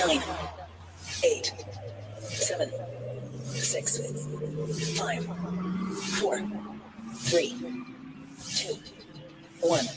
9, 8, 7, 6, 5, 4, 3, 2, 1.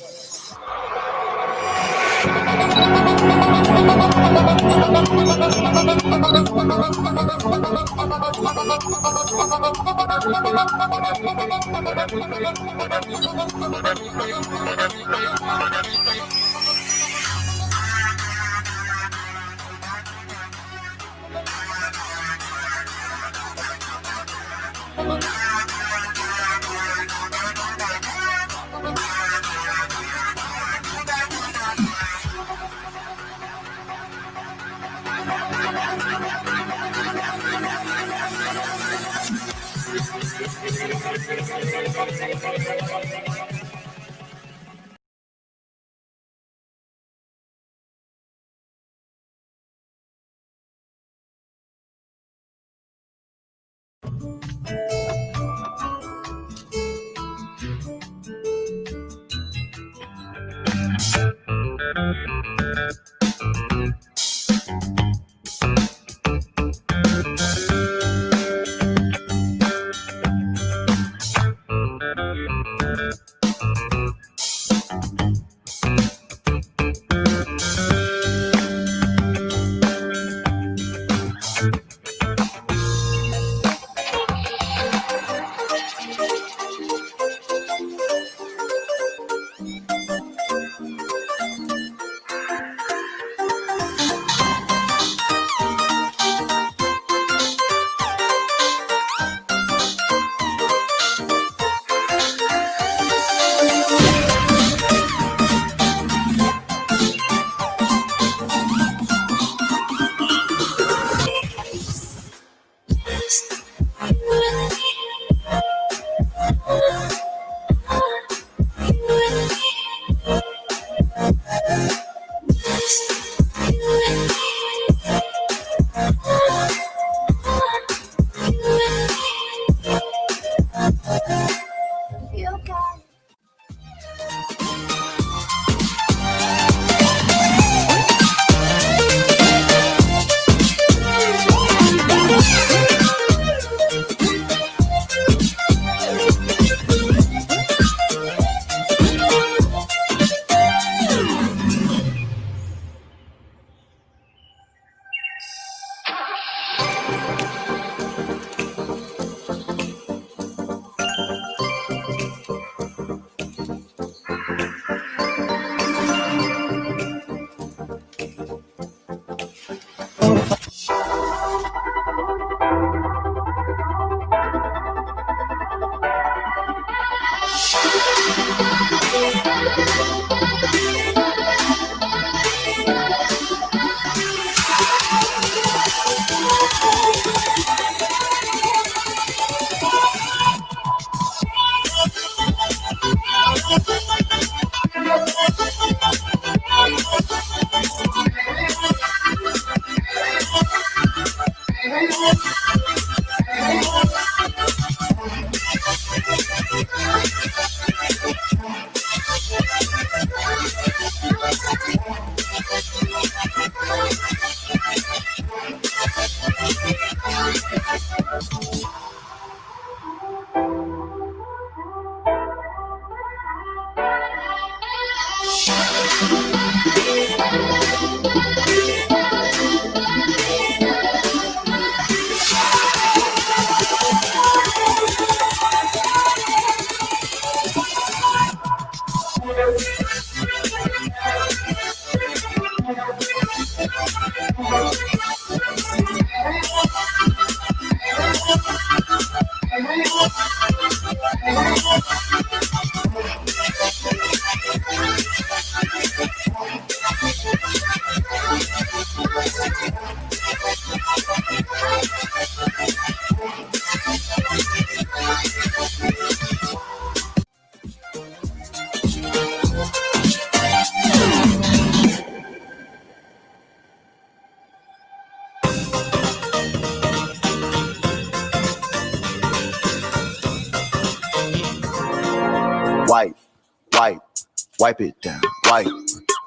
Wipe it down.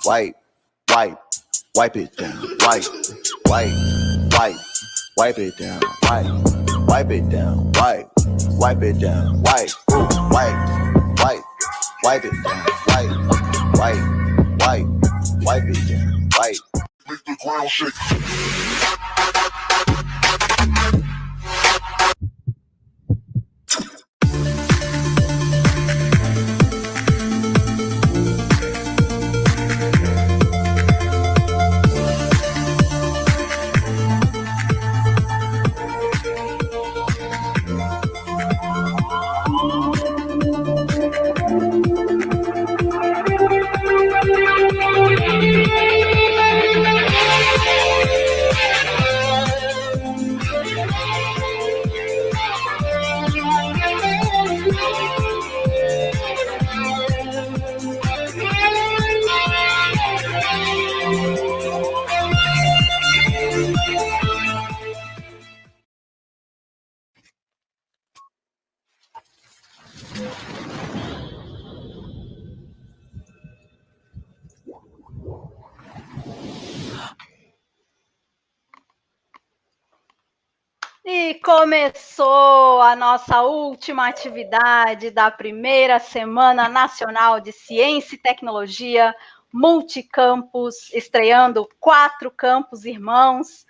Wipe, wipe it down, wipe it down, wipe it down, wipe it down, wipe it down, wipe it down, wipe. Make the ground shake. E começou a nossa última atividade da primeira Semana Nacional de Ciência e Tecnologia Multicampus, estreando 4 campos irmãos,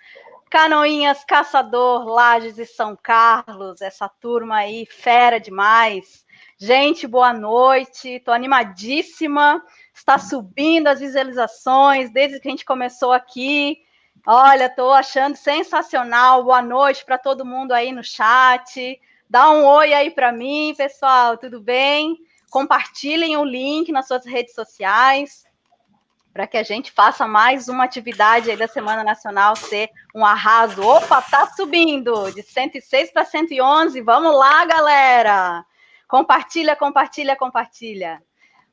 Canoinhas, Caçador, Lages e São Carlos, essa turma aí fera demais. Gente, boa noite, estou animadíssima, está subindo as visualizações desde que a gente começou aqui. Olha, estou achando sensacional. Boa noite para todo mundo aí no chat. Dá um oi aí para mim, pessoal. Tudo bem? Compartilhem o link nas suas redes sociais para que a gente faça mais uma atividade aí da Semana Nacional ser um arraso. Opa, tá subindo de 106 para 111. Vamos lá, galera. Compartilha, compartilha, compartilha.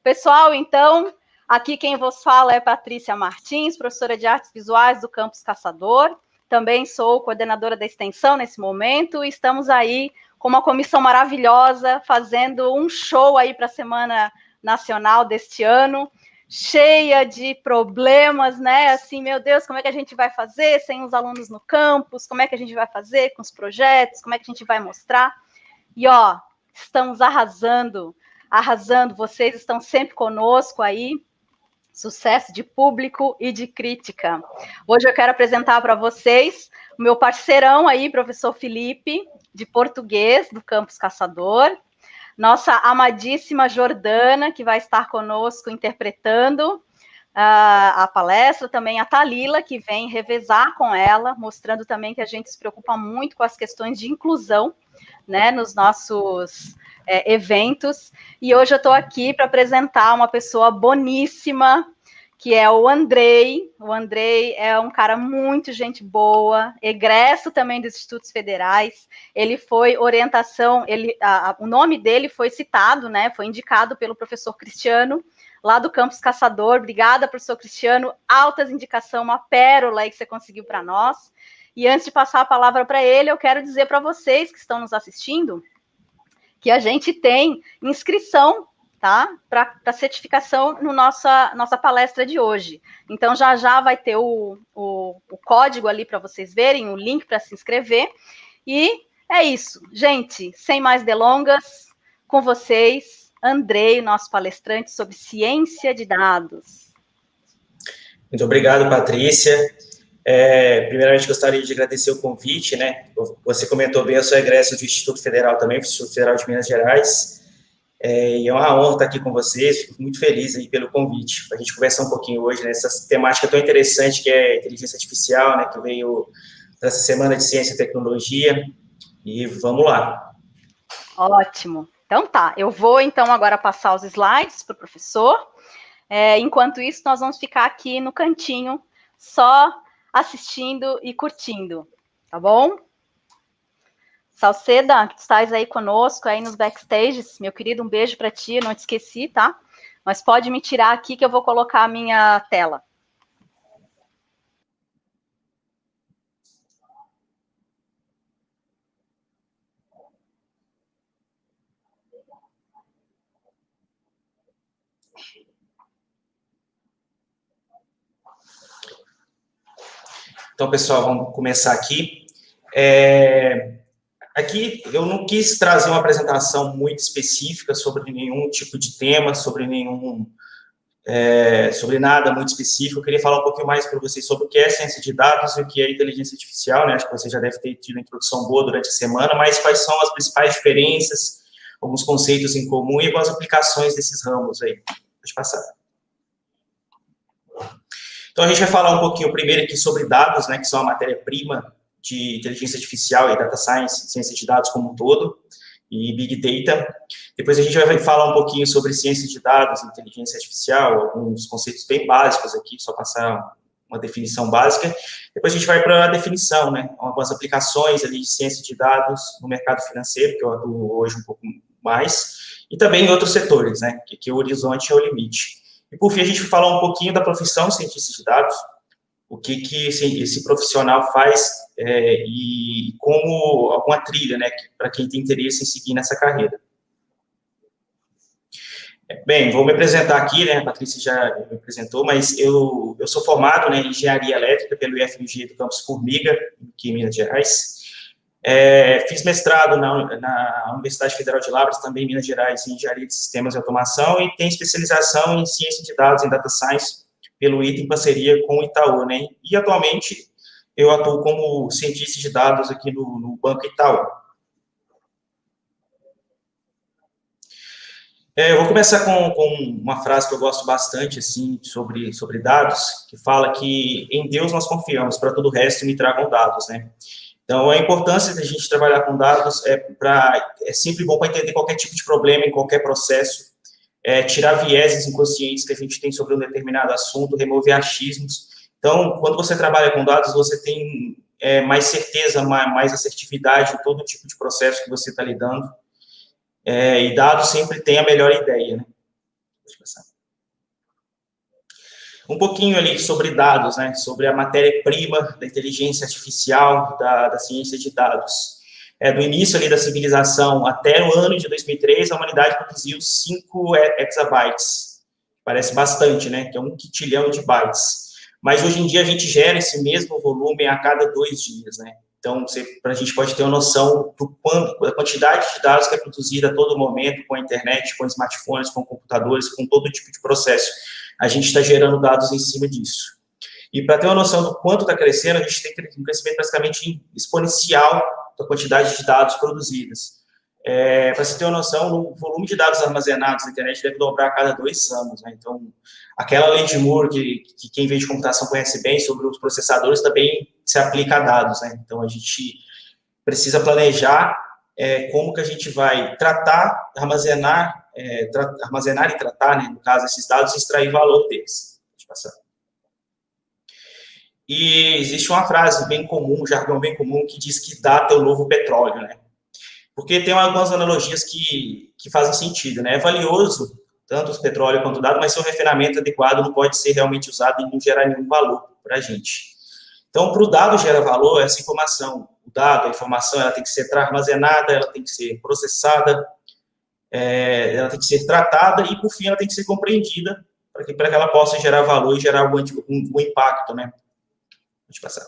Pessoal, então, aqui quem vos fala é Patrícia Martins, professora de Artes Visuais do Campus Caçador. Também sou coordenadora da extensão nesse momento e estamos aí com uma comissão maravilhosa, fazendo um show aí para a Semana Nacional deste ano, cheia de problemas, né? Assim, meu Deus, como é que a gente vai fazer sem os alunos no campus? Como é que a gente vai fazer com os projetos? Como é que a gente vai mostrar? E, ó, estamos arrasando, vocês estão sempre conosco aí, sucesso de público e de crítica. Hoje eu quero apresentar para vocês o meu parceirão aí, professor Felipe, de português, do Campus Caçador, nossa amadíssima Jordana, que vai estar conosco interpretando a palestra, também a Thalila, que vem revezar com ela, mostrando também que a gente se preocupa muito com as questões de inclusão, né, nos nossos eventos. E hoje eu estou aqui para apresentar uma pessoa boníssima, que é o Andrei. O Andrei é um cara muito gente boa, egresso também dos Institutos Federais. Ele foi orientação, o nome dele foi citado, né, foi indicado pelo professor Cristiano, lá do Campus Caçador. Obrigada, professor Cristiano, altas indicação, uma pérola aí que você conseguiu para nós. E antes de passar a palavra para ele, eu quero dizer para vocês que estão nos assistindo que a gente tem inscrição, tá? Para certificação no nossa palestra de hoje. Então, já vai ter o código ali para vocês verem, o link para se inscrever. E é isso. Gente, sem mais delongas, com vocês, Andrei, nosso palestrante sobre ciência de dados. Muito obrigado, Patrícia. Primeiramente, gostaria de agradecer o convite, né? Você comentou bem, eu sou egresso do Instituto Federal também, do Instituto Federal de Minas Gerais, e é uma honra estar aqui com vocês, fico muito feliz aí pelo convite, para a gente conversar um pouquinho hoje nessa temática tão interessante que é a inteligência artificial, né, que veio nessa Semana de Ciência e Tecnologia, e vamos lá. Ótimo. Então tá, eu vou então agora passar os slides para o professor. Enquanto isso, nós vamos ficar aqui no cantinho, só assistindo e curtindo, tá bom? Salceda, que estás aí conosco, aí nos backstages, meu querido, um beijo para ti, não te esqueci, tá? Mas pode me tirar aqui que eu vou colocar a minha tela. Então, pessoal, vamos começar aqui. Aqui eu não quis trazer uma apresentação muito específica sobre nenhum tipo de tema, sobre nada muito específico. Eu queria falar um pouquinho mais para vocês sobre o que é ciência de dados e o que é inteligência artificial, né? Acho que você já deve ter tido uma introdução boa durante a semana, mas quais são as principais diferenças, alguns conceitos em comum e algumas aplicações desses ramos aí. Pode passar. Então, a gente vai falar um pouquinho primeiro aqui sobre dados, né, que são a matéria-prima de inteligência artificial e data science, ciência de dados como um todo, e big data. Depois a gente vai falar um pouquinho sobre ciência de dados, inteligência artificial, alguns conceitos bem básicos aqui, só passar uma definição básica. Depois a gente vai para a definição, né, algumas aplicações ali de ciência de dados no mercado financeiro, que eu atuo hoje um pouco mais, e também em outros setores, né, que o horizonte é o limite. E por fim a gente vai falar um pouquinho da profissão cientista de dados, o que esse profissional faz e como alguma trilha, né, para quem tem interesse em seguir nessa carreira. Bem, vou me apresentar aqui, né, a Patrícia já me apresentou, mas eu sou formado, né, em Engenharia Elétrica pelo IFMG do Campus Formiga, aqui em Minas Gerais. Fiz mestrado na Universidade Federal de Lavras, também em Minas Gerais, em Engenharia de Sistemas e Automação, e tenho especialização em Ciência de Dados, em Data Science, pelo ITA, em parceria com o Itaú, né? E, atualmente, eu atuo como cientista de dados aqui no Banco Itaú. Eu vou começar com uma frase que eu gosto bastante, assim, sobre dados, que fala que em Deus nós confiamos, para todo o resto me tragam dados, né? Então, a importância da gente trabalhar com dados é sempre bom para entender qualquer tipo de problema em qualquer processo, tirar vieses inconscientes que a gente tem sobre um determinado assunto, remover achismos. Então, quando você trabalha com dados, você tem mais certeza, mais assertividade em todo tipo de processo que você está lidando. E dados sempre tem a melhor ideia, né? Deixa eu passar. Um pouquinho ali sobre dados, né? Sobre a matéria-prima da inteligência artificial, da ciência de dados. Do início ali da civilização até o ano de 2003, a humanidade produziu 5 exabytes. Parece bastante, né? Que é 1 quintilhão de bytes. Mas hoje em dia a gente gera esse mesmo volume a cada 2 dias, né? Então, a gente pode ter uma noção da quantidade de dados que é produzida a todo momento com a internet, com smartphones, com computadores, com todo tipo de processo. A gente está gerando dados em cima disso. E para ter uma noção do quanto está crescendo, a gente tem um crescimento praticamente exponencial da quantidade de dados produzidos. Para você ter uma noção, o volume de dados armazenados na internet deve dobrar a cada 2 anos, né? Então, aquela lei de Moore, que quem vem de computação conhece bem, sobre os processadores, também se aplica a dados, né? Então, a gente precisa planejar como que a gente vai tratar, armazenar e tratar, né, no caso, esses dados e extrair valor deles. Deixa eu passar. E existe uma frase bem comum, um jargão bem comum, que diz que data é o novo petróleo, né? Porque tem algumas analogias que fazem sentido, né? É valioso, tanto o petróleo quanto o dado, mas seu refinamento adequado não pode ser realmente usado e não gerar nenhum valor para a gente. Então, para o dado gerar valor, essa informação, a informação, ela tem que ser armazenada, ela tem que ser processada, ela tem que ser tratada e, por fim, ela tem que ser compreendida para que ela possa gerar valor e gerar algum impacto, né? Deixa eu passar.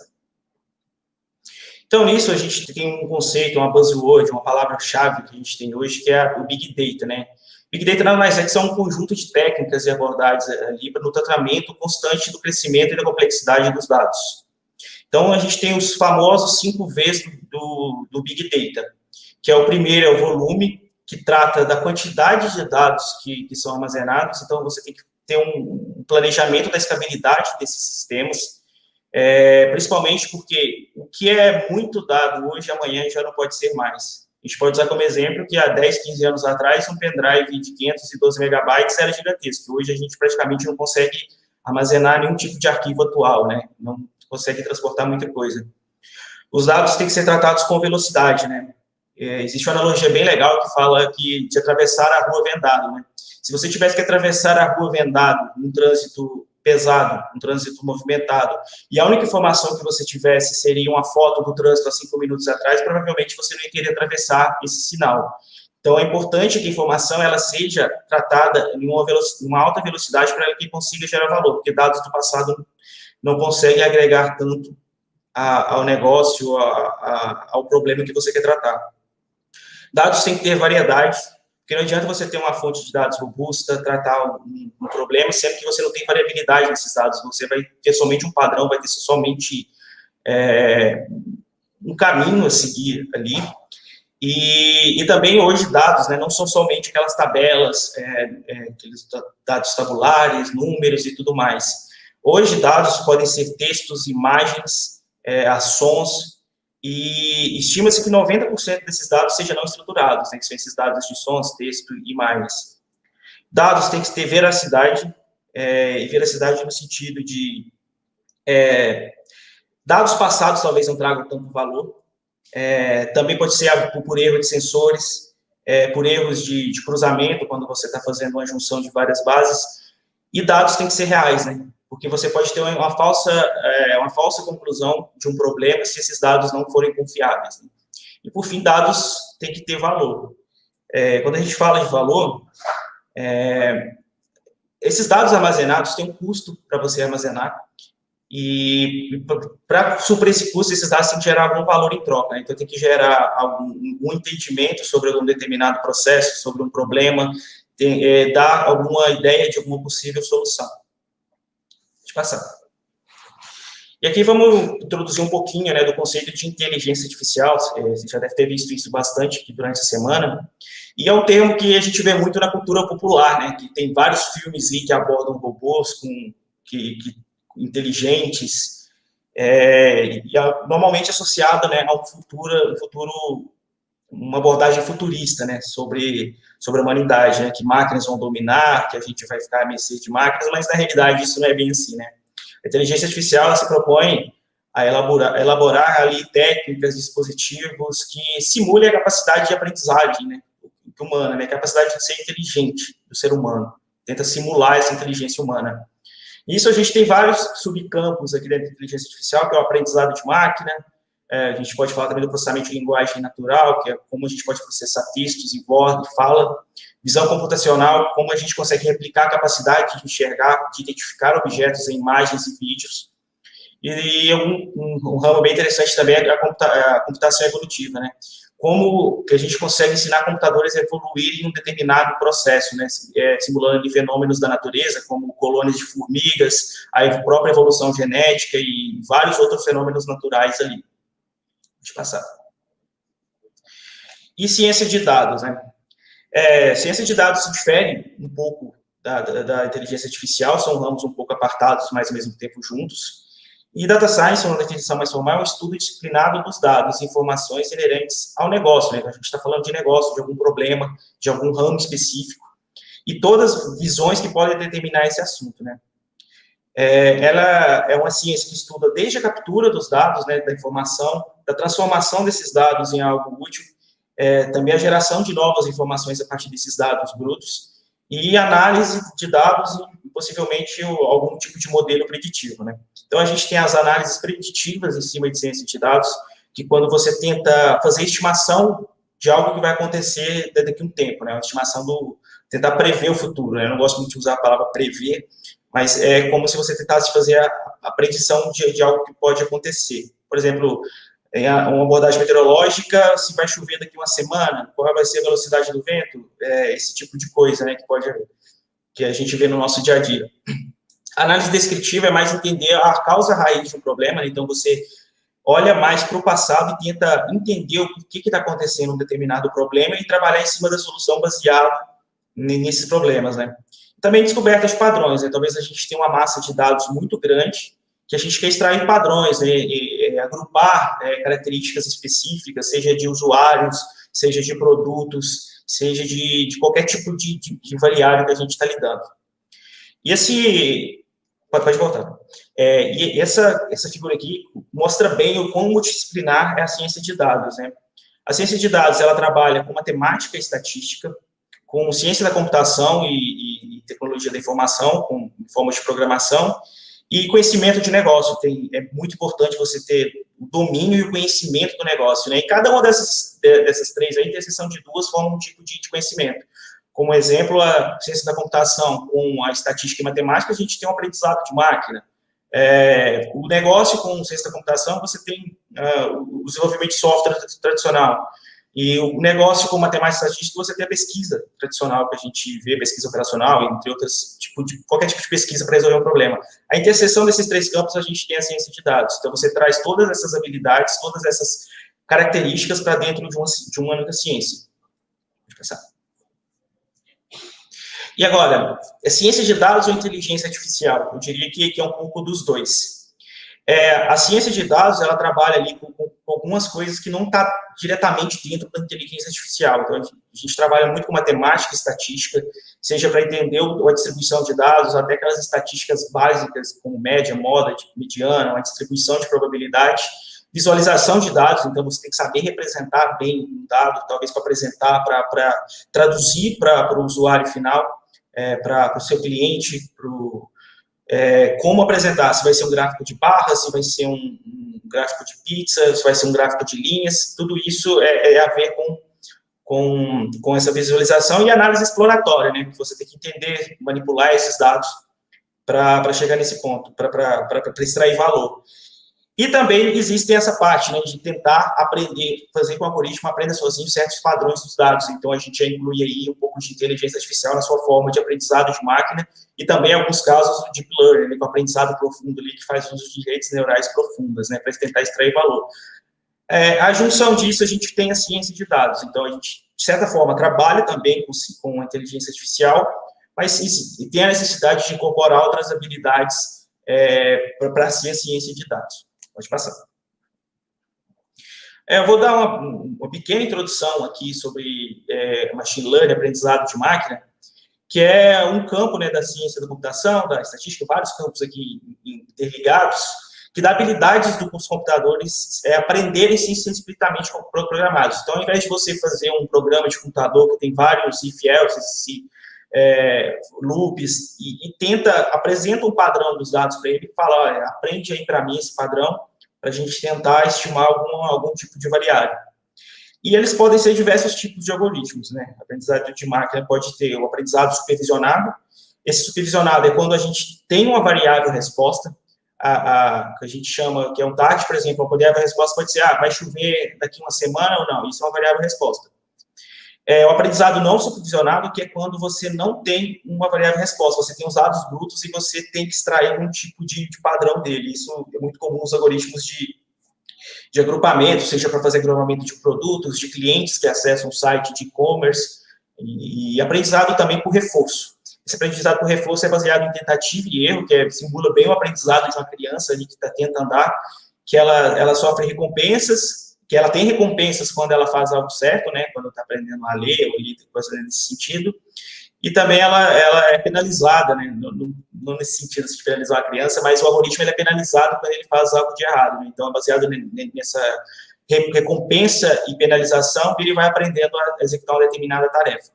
Então, nisso, a gente tem um conceito, uma buzzword, uma palavra-chave que a gente tem hoje, que é o Big Data, né? Big Data nada mais é que são um conjunto de técnicas e abordagens ali no tratamento constante do crescimento e da complexidade dos dados. Então, a gente tem os famosos 5 Vs do Big Data, que é o primeiro, é o volume, que trata da quantidade de dados que são armazenados. Então, você tem que ter um planejamento da escalabilidade desses sistemas, principalmente porque o que é muito dado hoje, amanhã já não pode ser mais. A gente pode usar como exemplo que há 10, 15 anos atrás, um pendrive de 512 megabytes era gigantesco. Hoje a gente praticamente não consegue armazenar nenhum tipo de arquivo atual, né? Não consegue transportar muita coisa. Os dados têm que ser tratados com velocidade, né? Existe uma analogia bem legal que fala de atravessar a rua vendado, né? Se você tivesse que atravessar a rua vendado, num trânsito pesado, um trânsito movimentado, e a única informação que você tivesse seria uma foto do trânsito há 5 minutos atrás, provavelmente você não ia querer atravessar esse sinal. Então, é importante que a informação ela seja tratada em uma alta velocidade para que consiga gerar valor, porque dados do passado não conseguem agregar tanto ao negócio, ao problema que você quer tratar. Dados têm que ter variedade, porque não adianta você ter uma fonte de dados robusta, tratar um problema, sendo que você não tem variabilidade nesses dados, você vai ter somente um padrão, vai ter somente um caminho a seguir ali. E também hoje dados, né, não são somente aquelas tabelas, aqueles dados tabulares, números e tudo mais. Hoje dados podem ser textos, imagens, ações, e estima-se que 90% desses dados sejam não estruturados, né, que são esses dados de sons, texto e imagens. Dados têm que ter veracidade, e veracidade no sentido de dados passados talvez não tragam tanto valor, também pode ser por erro de sensores, por erros de cruzamento, quando você está fazendo uma junção de várias bases, e dados têm que ser reais, né? Porque você pode ter uma falsa conclusão de um problema se esses dados não forem confiáveis, né? E, por fim, dados têm que ter valor. Quando a gente fala de valor, esses dados armazenados têm um custo para você armazenar, e para suprir esse custo, esses dados têm que gerar algum valor em troca, né? Então tem que gerar algum entendimento sobre um determinado processo, sobre um problema, dar alguma ideia de alguma possível solução. Deixa eu passar. E aqui vamos introduzir um pouquinho, né, do conceito de inteligência artificial. Você já deve ter visto isso bastante aqui durante a semana. E é um termo que a gente vê muito na cultura popular, né, que tem vários filmes aí que abordam robôs inteligentes, normalmente associado, né, a um futuro, uma abordagem futurista, né, sobre a humanidade, né, que máquinas vão dominar, que a gente vai ficar à mercê de máquinas, mas na realidade isso não é bem assim, né. A inteligência artificial, ela se propõe a elaborar ali técnicas, dispositivos que simulem a capacidade de aprendizagem, né, humana, né, a capacidade de ser inteligente do ser humano, tenta simular essa inteligência humana. Isso a gente tem vários subcampos aqui dentro da inteligência artificial, que é o aprendizado de máquina, a gente pode falar também do processamento de linguagem natural, que é como a gente pode processar textos e voz e fala, visão computacional, como a gente consegue replicar a capacidade de enxergar, de identificar objetos em imagens e vídeos, e um ramo bem interessante também é a computação evolutiva, né? Como que a gente consegue ensinar computadores a evoluir em um determinado processo, né, simulando fenômenos da natureza, como colônias de formigas, a própria evolução genética e vários outros fenômenos naturais ali. Deixa eu passar. E ciência de dados, né? Ciência de dados se difere um pouco da inteligência artificial, são ramos um pouco apartados, mas ao mesmo tempo juntos. E Data Science, uma definição mais formal, é um estudo disciplinado dos dados e informações inerentes ao negócio, né? A gente está falando de negócio, de algum problema, de algum ramo específico, e todas as visões que podem determinar esse assunto, né? Ela é uma ciência que estuda desde a captura dos dados, né, da informação, da transformação desses dados em algo útil, também a geração de novas informações a partir desses dados brutos, e análise de dados e, possivelmente, algum tipo de modelo preditivo, né? Então, a gente tem as análises preditivas em cima de ciência de dados, que quando você tenta fazer estimação de algo que vai acontecer daqui a um tempo, né? Uma estimação tentar prever o futuro, né? Eu não gosto muito de usar a palavra prever, mas é como se você tentasse fazer a predição de algo que pode acontecer. Por exemplo, uma abordagem meteorológica, se vai chover daqui uma semana, qual vai ser a velocidade do vento, esse tipo de coisa, né, que a gente vê no nosso dia a dia. A análise descritiva é mais entender a causa raiz de um problema, né? Então você olha mais para o passado e tenta entender o que está acontecendo em um determinado problema e trabalhar em cima da solução baseada nesses problemas, né. Também descoberta de padrões, né? Talvez a gente tenha uma massa de dados muito grande, que a gente quer extrair padrões, né, e agrupar características específicas, seja de usuários, seja de produtos, seja de qualquer tipo de variável que a gente está lidando. E pode voltar. E essa figura aqui mostra bem o quão multidisciplinar é a ciência de dados, né? A ciência de dados, ela trabalha com matemática e estatística, com ciência da computação e tecnologia da informação, com formas de programação, e conhecimento de negócio. É muito importante você ter o domínio e o conhecimento do negócio, né? E cada uma dessas três aí, interseção de duas, forma um tipo de conhecimento. Como exemplo, a ciência da computação com a estatística e matemática, a gente tem um aprendizado de máquina. O negócio com ciência da computação, você tem o desenvolvimento de software tradicional. E o negócio com matemática e estatística, você tem a pesquisa tradicional que a gente vê, pesquisa operacional, entre outras, qualquer tipo de pesquisa para resolver um problema. A interseção desses três campos, a gente tem a ciência de dados. Então, você traz todas essas habilidades, todas essas características para dentro de uma única ciência. Pode passar. E agora, é ciência de dados ou inteligência artificial? Eu diria que é um pouco dos dois. A ciência de dados, ela trabalha ali com algumas coisas que não está diretamente dentro da inteligência artificial. Então, a gente trabalha muito com matemática e estatística, seja para entender a distribuição de dados, até aquelas estatísticas básicas, como média, moda, mediana, a distribuição de probabilidade, visualização de dados, então você tem que saber representar bem um dado, talvez para apresentar, para traduzir para o usuário final, para o seu cliente, como apresentar, se vai ser um gráfico de barras, se vai ser um gráfico de pizza, se vai ser um gráfico de linhas, tudo isso a ver com essa visualização e análise exploratória, né, que você tem que entender, manipular esses dados para chegar nesse ponto, para extrair valor. E também existe essa parte, né, de tentar aprender, fazer com o algoritmo aprenda sozinho certos padrões dos dados. Então, a gente já inclui aí um pouco de inteligência artificial na sua forma de aprendizado de máquina e também, em alguns casos, o deep learning, né, com aprendizado profundo ali, que faz uso de redes neurais profundas, né, para tentar extrair valor. A junção disso, a gente tem a ciência de dados. Então, a gente, de certa forma, trabalha também com a inteligência artificial, mas tem a necessidade de incorporar outras habilidades para ser a ciência de dados. Pode passar. Eu vou dar uma pequena introdução aqui sobre machine learning, aprendizado de máquina, que é um campo, né, da ciência da computação, da estatística, vários campos aqui interligados, que dá habilidades dos computadores aprenderem sem ser explicitamente programados. Então, ao invés de você fazer um programa de computador que tem vários if-else, loops, e apresenta um padrão dos dados para ele e fala, olha, aprende aí para mim esse padrão, para a gente tentar estimar algum tipo de variável. E eles podem ser diversos tipos de algoritmos, né? Aprendizado de máquina pode ter o aprendizado supervisionado. Esse supervisionado é quando a gente tem uma variável resposta, que a gente chama, que é um target, por exemplo, a variável resposta pode ser, vai chover daqui uma semana ou não, isso é uma variável resposta. O aprendizado não supervisionado, que é quando você não tem uma variável resposta, você tem os dados brutos e você tem que extrair algum tipo de padrão dele. Isso é muito comum nos algoritmos de agrupamento, seja para fazer agrupamento de produtos, de clientes que acessam o site de e-commerce, e aprendizado também por reforço. Esse aprendizado por reforço é baseado em tentativa e erro, que simula bem o aprendizado de uma criança ali que tenta andar, que ela sofre recompensas, que ela tem recompensas quando ela faz algo certo, né, quando está aprendendo a ler, ou ler, coisa nesse sentido, e também ela é penalizada, né, não nesse sentido de penalizar a criança, mas o algoritmo ele é penalizado quando ele faz algo de errado, né, então é baseado nessa recompensa e penalização, ele vai aprendendo a executar uma determinada tarefa.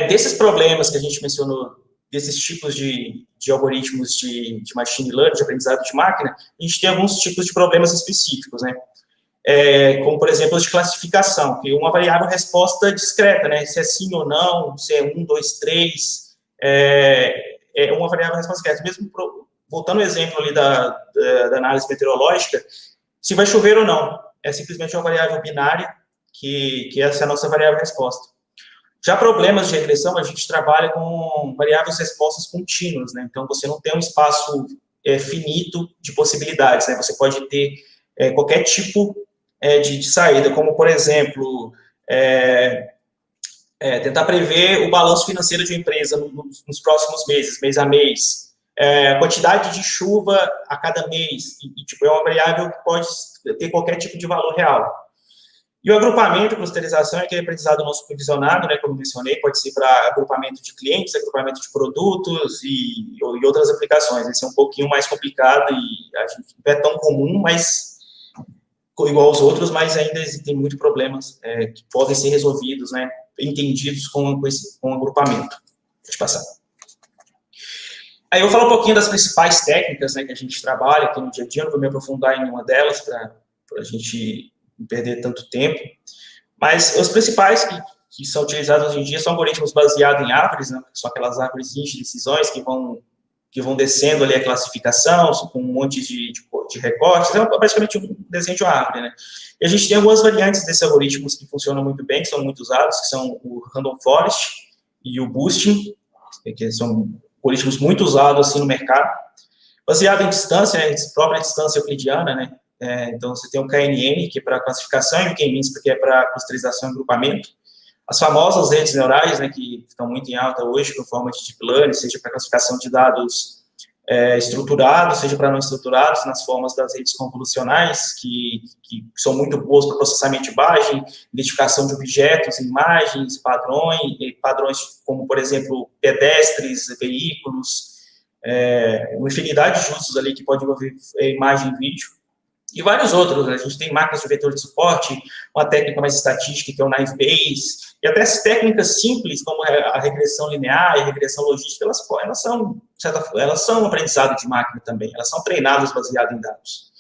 Desses problemas que a gente mencionou, desses tipos de algoritmos de machine learning, de aprendizado de máquina, a gente tem alguns tipos de problemas específicos, né, como, por exemplo, de classificação, que é uma variável resposta discreta, né, se é sim ou não, se é 1, 2, 3, é uma variável resposta discreta. Mesmo voltando ao exemplo ali da análise meteorológica, se vai chover ou não, é simplesmente uma variável binária, que essa é a nossa variável resposta. Já problemas de regressão, a gente trabalha com variáveis respostas contínuas, né, então você não tem um espaço finito de possibilidades, né, você pode ter qualquer tipo de saída, como, por exemplo, tentar prever o balanço financeiro de uma empresa nos próximos meses, mês a mês, a quantidade de chuva a cada mês, é uma variável que pode ter qualquer tipo de valor real. E o agrupamento, clusterização, é aquele aprendizado não supervisionado, né, como eu mencionei, pode ser para agrupamento de clientes, agrupamento de produtos e outras aplicações. Esse é um pouquinho mais complicado e a gente não é tão comum, mas igual aos outros, mas ainda existem muitos problemas que podem ser resolvidos, né, entendidos com o agrupamento. Deixa eu passar. Aí eu vou falar um pouquinho das principais técnicas, né, que a gente trabalha aqui no dia a dia, não vou me aprofundar em uma delas para a gente não perder tanto tempo, mas os principais que são utilizados hoje em dia são algoritmos baseados em árvores, né, que são aquelas árvores de decisões que que vão descendo ali a classificação, com um monte de recortes, é praticamente um desenho de uma árvore, né? E a gente tem algumas variantes desses algoritmos que funcionam muito bem, que são muito usados, que são o Random Forest e o Boosting, que são algoritmos muito usados assim no mercado, baseado em distância, né, própria distância euclidiana, né? Então, você tem o KNN, que é para classificação, e o K-means, que é para clusterização e agrupamento. As famosas redes neurais, né, que estão muito em alta hoje, com forma de deep learning, seja para classificação de dados estruturados, seja para não estruturados, nas formas das redes convolucionais, que são muito boas para processamento de imagem, identificação de objetos, imagens, padrões como, por exemplo, pedestres, veículos, uma infinidade de usos ali que pode envolver imagem e vídeo. E vários outros, né? A gente tem máquinas de vetor de suporte, uma técnica mais estatística, que é o Naive Bayes, e até as técnicas simples, como a regressão linear e a regressão logística, elas são aprendizado de máquina também, elas são treinadas baseadas em dados.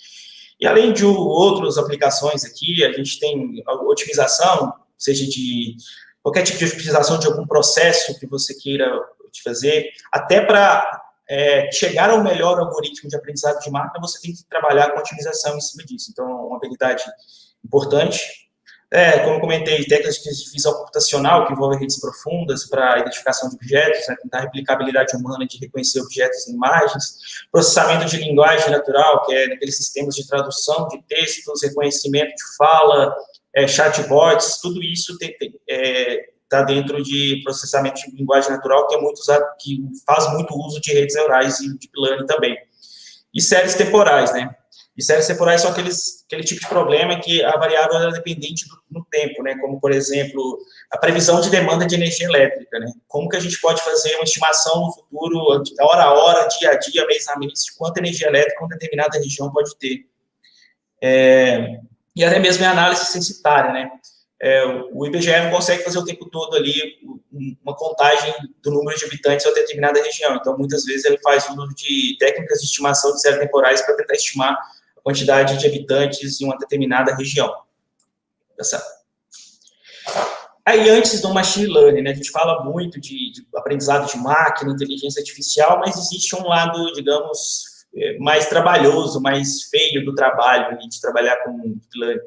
E além de outras aplicações aqui, a gente tem a otimização, seja de qualquer tipo de otimização de algum processo que você queira fazer, até para chegar ao melhor algoritmo de aprendizado de máquina, você tem que trabalhar com otimização em cima disso. Então, é uma habilidade importante. Como eu comentei, técnicas de visão computacional, que envolvem redes profundas para identificação de objetos, né, tentar a replicabilidade humana de reconhecer objetos em imagens, processamento de linguagem natural, que é naqueles sistemas de tradução de textos, reconhecimento de fala, chatbots, tudo isso está dentro de processamento de linguagem natural, que é muito usado, que faz muito uso de redes neurais e deep learning também. E séries temporais, né? E séries temporais são aquele tipo de problema que a variável é dependente no tempo, né? Como, por exemplo, a previsão de demanda de energia elétrica, né? Como que a gente pode fazer uma estimação no futuro, hora a hora, dia a dia, mês a mês, de quanta energia elétrica uma determinada região pode ter. E até mesmo a análise censitária, né? O IBGE não consegue fazer o tempo todo ali uma contagem do número de habitantes em uma determinada região. Então, muitas vezes, ele faz uso de técnicas de estimação de séries temporais para tentar estimar a quantidade de habitantes em uma determinada região. Aí, antes do machine learning, né, a gente fala muito de aprendizado de máquina, inteligência artificial, mas existe um lado, digamos, mais trabalhoso, mais feio do trabalho, de trabalhar com deep learning,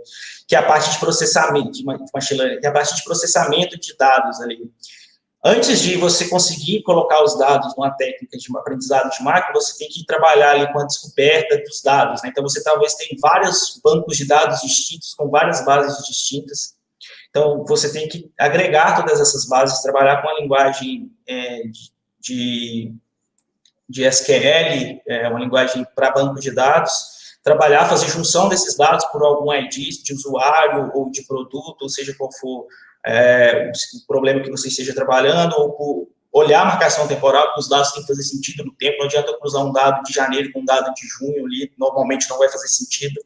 que é a parte de processamento, de machine learning, que é a parte de processamento de dados ali. Antes de você conseguir colocar os dados numa técnica de aprendizado de máquina, você tem que trabalhar ali com a descoberta dos dados, né? Então, você talvez tenha vários bancos de dados distintos, com várias bases distintas. Então, você tem que agregar todas essas bases, trabalhar com a linguagem de SQL, uma linguagem para banco de dados, trabalhar, fazer junção desses dados por algum ID de usuário ou de produto, ou seja qual for o problema que você esteja trabalhando, ou por olhar a marcação temporal, porque os dados têm que fazer sentido no tempo, não adianta eu cruzar um dado de janeiro com um dado de junho ali, normalmente não vai fazer sentido.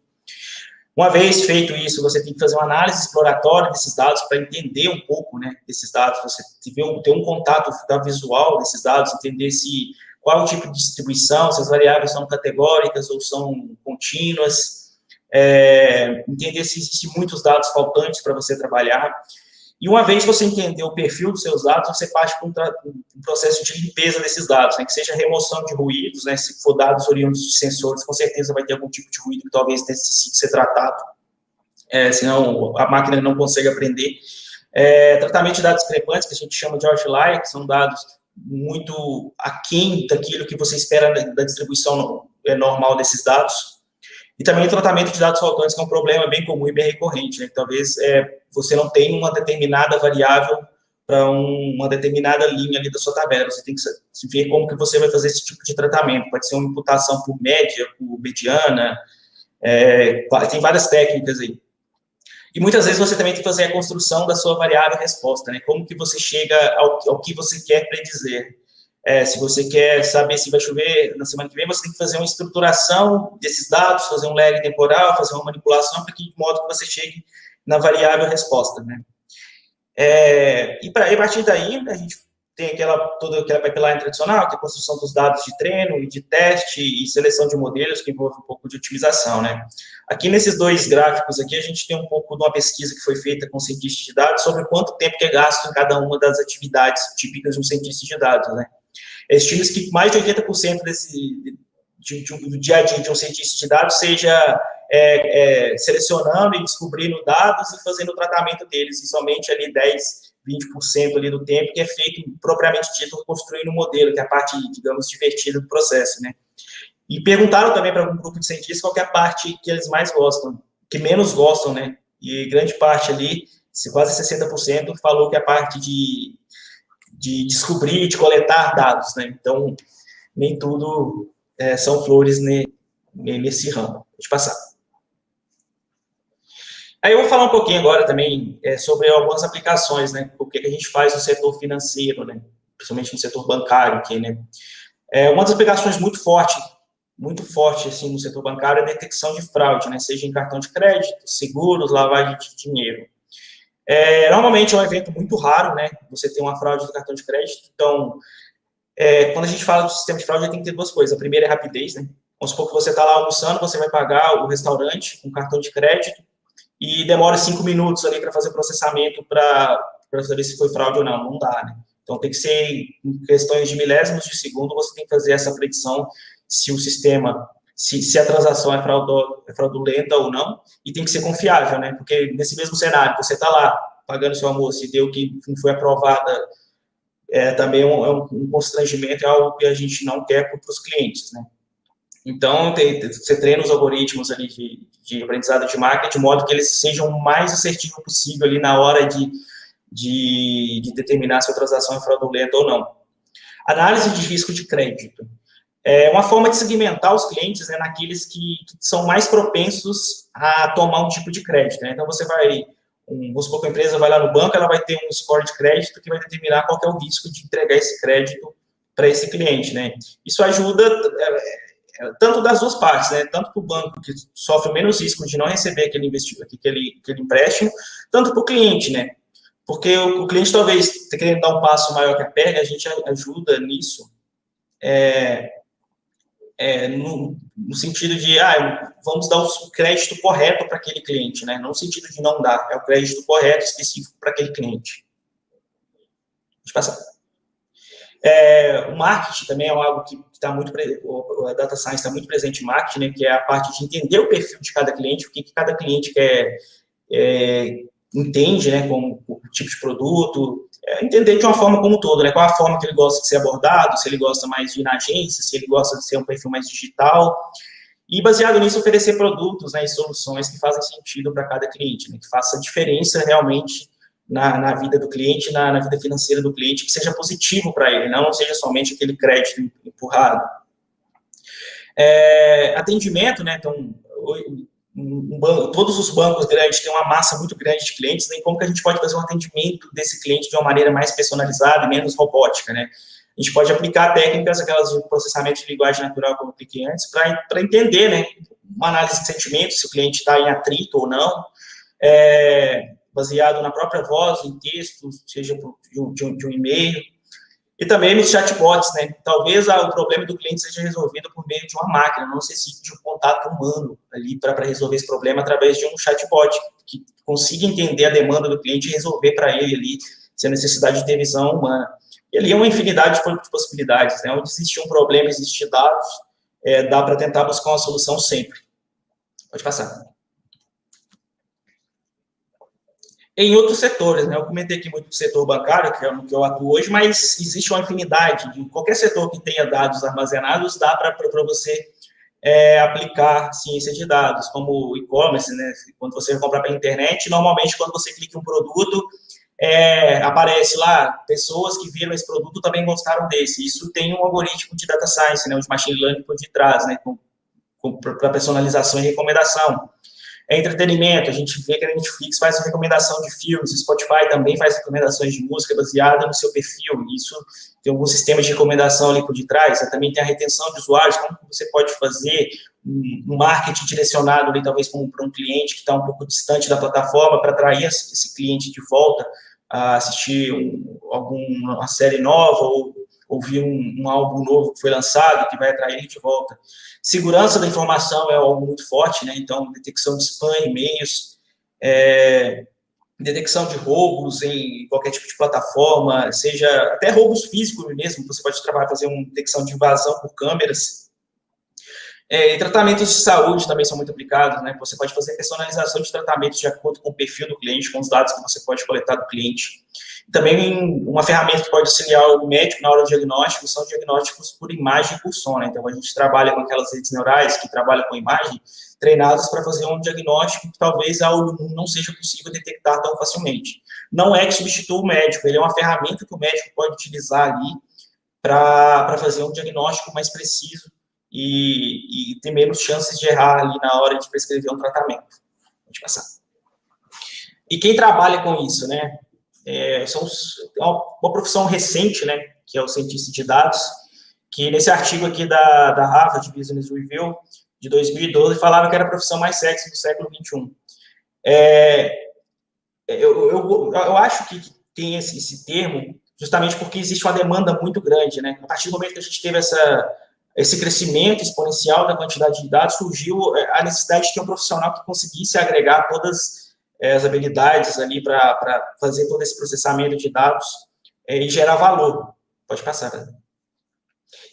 Uma vez feito isso, você tem que fazer uma análise exploratória desses dados para entender um pouco, né, desses dados, você ter um contato visual desses dados, entender qual é o tipo de distribuição, se as variáveis são categóricas ou são contínuas, entender se existem muitos dados faltantes para você trabalhar. E uma vez você entender o perfil dos seus dados, você parte para um processo de limpeza desses dados, né, que seja remoção de ruídos, né, se for dados oriundos de sensores, com certeza vai ter algum tipo de ruído que talvez necessite ser tratado, senão a máquina não consegue aprender. Tratamento de dados discrepantes, que a gente chama de outlier, que são dados muito aquém daquilo que você espera da distribuição normal desses dados. E também o tratamento de dados faltantes, que é um problema bem comum e bem recorrente, né? Talvez você não tenha uma determinada variável para uma determinada linha ali da sua tabela. Você tem que ver como que você vai fazer esse tipo de tratamento. Pode ser uma imputação por média, por mediana, tem várias técnicas aí. E muitas vezes você também tem que fazer a construção da sua variável resposta, né? Como que você chega ao que você quer predizer. Se você quer saber se vai chover na semana que vem, você tem que fazer uma estruturação desses dados, fazer um lag temporal, fazer uma manipulação para que de modo que você chegue na variável resposta, né? E a partir daí, a gente tem toda aquela pipeline tradicional, que é a construção dos dados de treino e de teste e seleção de modelos, que envolve um pouco de otimização, né? Aqui nesses dois gráficos aqui, a gente tem um pouco de uma pesquisa que foi feita com cientistas de dados sobre quanto tempo que é gasto em cada uma das atividades típicas de um cientista de dados, né? Estima-se que mais de 80% do dia a dia de um cientista de dados seja selecionando e descobrindo dados e fazendo o tratamento deles, e somente ali 10-20% ali do tempo que é feito propriamente dito construindo um modelo, que é a parte, digamos, divertida do processo, né? E perguntaram também para algum grupo de cientistas qual que é a parte que eles mais gostam, que menos gostam, né? E grande parte ali, quase 60%, falou que é a parte de descobrir, de coletar dados, né? Então, nem tudo são flores nesse ramo. Deixa eu passar. Aí eu vou falar um pouquinho agora também sobre algumas aplicações, né? O que a gente faz no setor financeiro, né? Principalmente no setor bancário aqui, né? Uma das aplicações muito forte assim, no setor bancário é a detecção de fraude, né? Seja em cartão de crédito, seguros, lavagem de dinheiro. Normalmente é um evento muito raro, né? Você tem uma fraude do cartão de crédito. Então, quando a gente fala do sistema de fraude, tem que ter duas coisas. A primeira é a rapidez, né? Vamos supor que você está lá almoçando, você vai pagar o restaurante com cartão de crédito e demora 5 minutos ali para fazer o processamento para saber se foi fraude ou não. Não dá, né? Então, tem que ser em questões de milésimos de segundo, você tem que fazer essa predição se o sistema, se a transação é fraudulenta ou não, e tem que ser confiável, né? Porque nesse mesmo cenário, você está lá pagando seu almoço e deu que não foi aprovada, também é um constrangimento, é algo que a gente não quer para os clientes, né? Então, você treina os algoritmos ali de aprendizado de máquina de modo que eles sejam o mais assertivos possível ali na hora de determinar se a transação é fraudulenta ou não. Análise de risco de crédito. É uma forma de segmentar os clientes, né, naqueles que são mais propensos a tomar um tipo de crédito, né? Então, você vai, vamos supor que a empresa vai lá no banco, ela vai ter um score de crédito que vai determinar qual que é o risco de entregar esse crédito para esse cliente, né? Isso ajuda tanto das duas partes, né? Tanto para o banco, que sofre menos risco de não receber aquele empréstimo, tanto para o cliente, né? Porque o cliente talvez esteja querendo dar um passo maior que a perna, a gente ajuda nisso, no sentido de, vamos dar o crédito correto para aquele cliente, né? Não no sentido de não dar, é o crédito correto, específico para aquele cliente. Deixa eu passar. O marketing também é algo que está muito, a data science está muito presente em marketing, né? Que é a parte de entender o perfil de cada cliente, o que cada cliente quer, entende, né? Como o tipo de produto, entender de uma forma como um todo, né? Qual a forma que ele gosta de ser abordado, se ele gosta mais de ir na agência, se ele gosta de ser um perfil mais digital, e baseado nisso oferecer produtos, né, e soluções que fazem sentido para cada cliente, né? Que faça diferença realmente na vida do cliente, na vida financeira do cliente, que seja positivo para ele, não seja somente aquele crédito empurrado. Atendimento, né? Então, todos os bancos grandes têm uma massa muito grande de clientes, né? Como que a gente pode fazer um atendimento desse cliente de uma maneira mais personalizada e menos robótica, né? A gente pode aplicar técnicas, aquelas de processamento de linguagem natural, como eu expliquei antes, para entender, né, uma análise de sentimento, se o cliente está em atrito ou não, baseado na própria voz, em texto, seja de um e-mail, e também nos chatbots, né? Talvez o problema do cliente seja resolvido por meio de uma máquina, não necessite de um contato humano ali para resolver esse problema através de um chatbot, que consiga entender a demanda do cliente e resolver para ele ali, sem a necessidade de ter visão humana. E ali é uma infinidade de possibilidades, né? Onde existe um problema, existe dados, dá para tentar buscar uma solução sempre. Pode passar. Em outros setores, né? Eu comentei aqui muito do setor bancário, que é no que eu atuo hoje, mas existe uma infinidade de qualquer setor que tenha dados armazenados, dá para você aplicar ciência de dados, como e-commerce, né? Quando você vai comprar pela internet, normalmente quando você clica em um produto, aparece lá, pessoas que viram esse produto também gostaram desse. Isso tem um algoritmo de data science, né? De machine learning por detrás, né? Para personalização e recomendação. Entretenimento, a gente vê que a Netflix faz recomendação de filmes, o Spotify também faz recomendações de música baseada no seu perfil, isso tem alguns sistemas de recomendação ali por detrás, também tem a retenção de usuários, como você pode fazer um marketing direcionado ali, talvez para um cliente que está um pouco distante da plataforma, para atrair esse cliente de volta a assistir uma série nova, ou ouvir um álbum novo que foi lançado, que vai atrair ele de volta. Segurança da informação é algo muito forte, né? Então, detecção de spam, e-mails, detecção de roubos em qualquer tipo de plataforma, seja até roubos físicos mesmo, você pode trabalhar, fazer uma detecção de invasão por câmeras. E tratamentos de saúde também são muito aplicados, né? Você pode fazer personalização de tratamentos de acordo com o perfil do cliente, com os dados que você pode coletar do cliente. Também uma ferramenta que pode auxiliar o médico na hora do diagnóstico são diagnósticos por imagem e por som, né? Então, a gente trabalha com aquelas redes neurais que trabalham com imagem, treinadas para fazer um diagnóstico que talvez a olho nu não seja possível detectar tão facilmente. Não é que substitua o médico, ele é uma ferramenta que o médico pode utilizar ali para fazer um diagnóstico mais preciso e ter menos chances de errar ali na hora de prescrever um tratamento. Pode passar. E quem trabalha com isso, né? É uma profissão recente, né? Que é o cientista de dados, que nesse artigo aqui da Harvard Business Review, de 2012, falava que era a profissão mais sexy do século XXI. Eu acho que tem esse termo justamente porque existe uma demanda muito grande, né? A partir do momento que a gente teve esse crescimento exponencial da quantidade de dados, surgiu a necessidade de ter um profissional que conseguisse agregar todas as habilidades ali para fazer todo esse processamento de dados e gerar valor. Pode passar, né?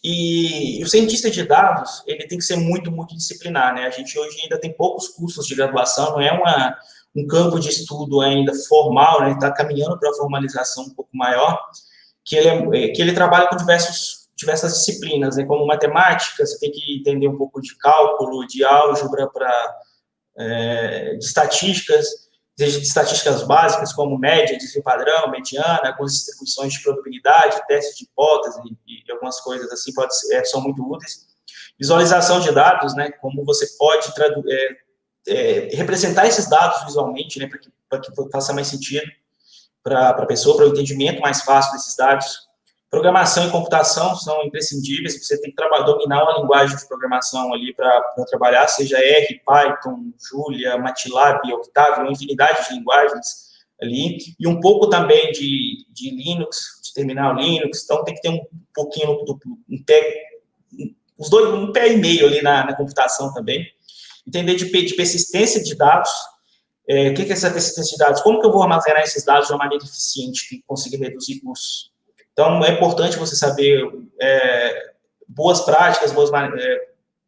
E o cientista de dados, ele tem que ser muito multidisciplinar, né? A gente hoje ainda tem poucos cursos de graduação, não é um campo de estudo ainda formal, né? Está caminhando para a formalização um pouco maior, que ele trabalha com diversas disciplinas, né? Como matemática, você tem que entender um pouco de cálculo, de álgebra, de estatísticas básicas, como média, desvio padrão, mediana, algumas distribuições de probabilidade, testes de hipótese e algumas coisas assim são muito úteis. Visualização de dados, né? Como você pode representar esses dados visualmente, né? Para que faça mais sentido para a pessoa, para o entendimento mais fácil desses dados. Programação e computação são imprescindíveis, você tem que dominar uma linguagem de programação ali para trabalhar, seja R, Python, Julia, MATLAB, Octave, uma infinidade de linguagens ali, e um pouco também de Linux, de terminal Linux, então tem que ter um pouquinho, um pé e meio ali na computação também. Entender de persistência de dados. O que é essa persistência de dados? Como que eu vou armazenar esses dados de uma maneira eficiente que consiga reduzir custos? Então, é importante você saber boas práticas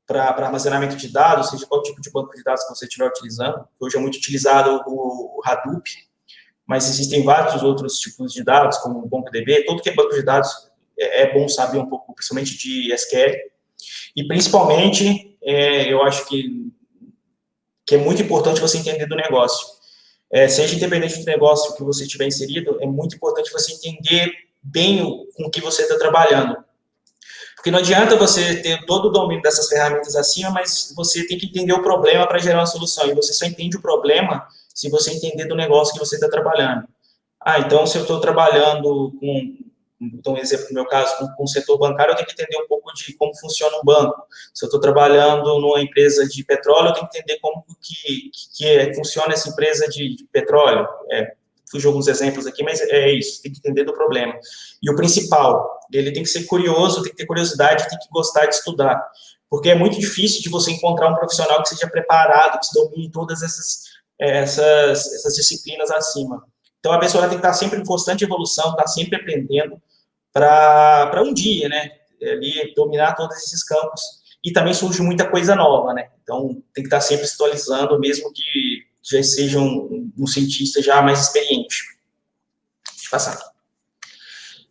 para armazenamento de dados, seja qual tipo de banco de dados que você estiver utilizando. Hoje é muito utilizado o Hadoop, mas existem vários outros tipos de dados, como o MongoDB. Todo que é banco de dados é bom saber um pouco, principalmente de SQL. E, principalmente, eu acho que é muito importante você entender do negócio. Seja independente do negócio que você estiver inserido, é muito importante você entender bem com o que você está trabalhando. Porque não adianta você ter todo o domínio dessas ferramentas acima, mas você tem que entender o problema para gerar uma solução. E você só entende o problema se você entender do negócio que você está trabalhando. Então, se eu estou trabalhando então, um exemplo no meu caso, com o setor bancário, eu tenho que entender um pouco de como funciona um banco. Se eu estou trabalhando numa empresa de petróleo, eu tenho que entender como que funciona essa empresa de petróleo. Fugiu alguns exemplos aqui, mas é isso, tem que entender do problema. E o principal, ele tem que ser curioso, tem que ter curiosidade, tem que gostar de estudar. Porque é muito difícil de você encontrar um profissional que seja preparado, que se domine todas essas disciplinas acima. Então, a pessoa tem que estar sempre em constante evolução, estar sempre aprendendo, para um dia, né, ali dominar todos esses campos. E também surge muita coisa nova, né? Então, tem que estar sempre se atualizando, mesmo que já seja um cientista já mais experiente. Deixa eu passar.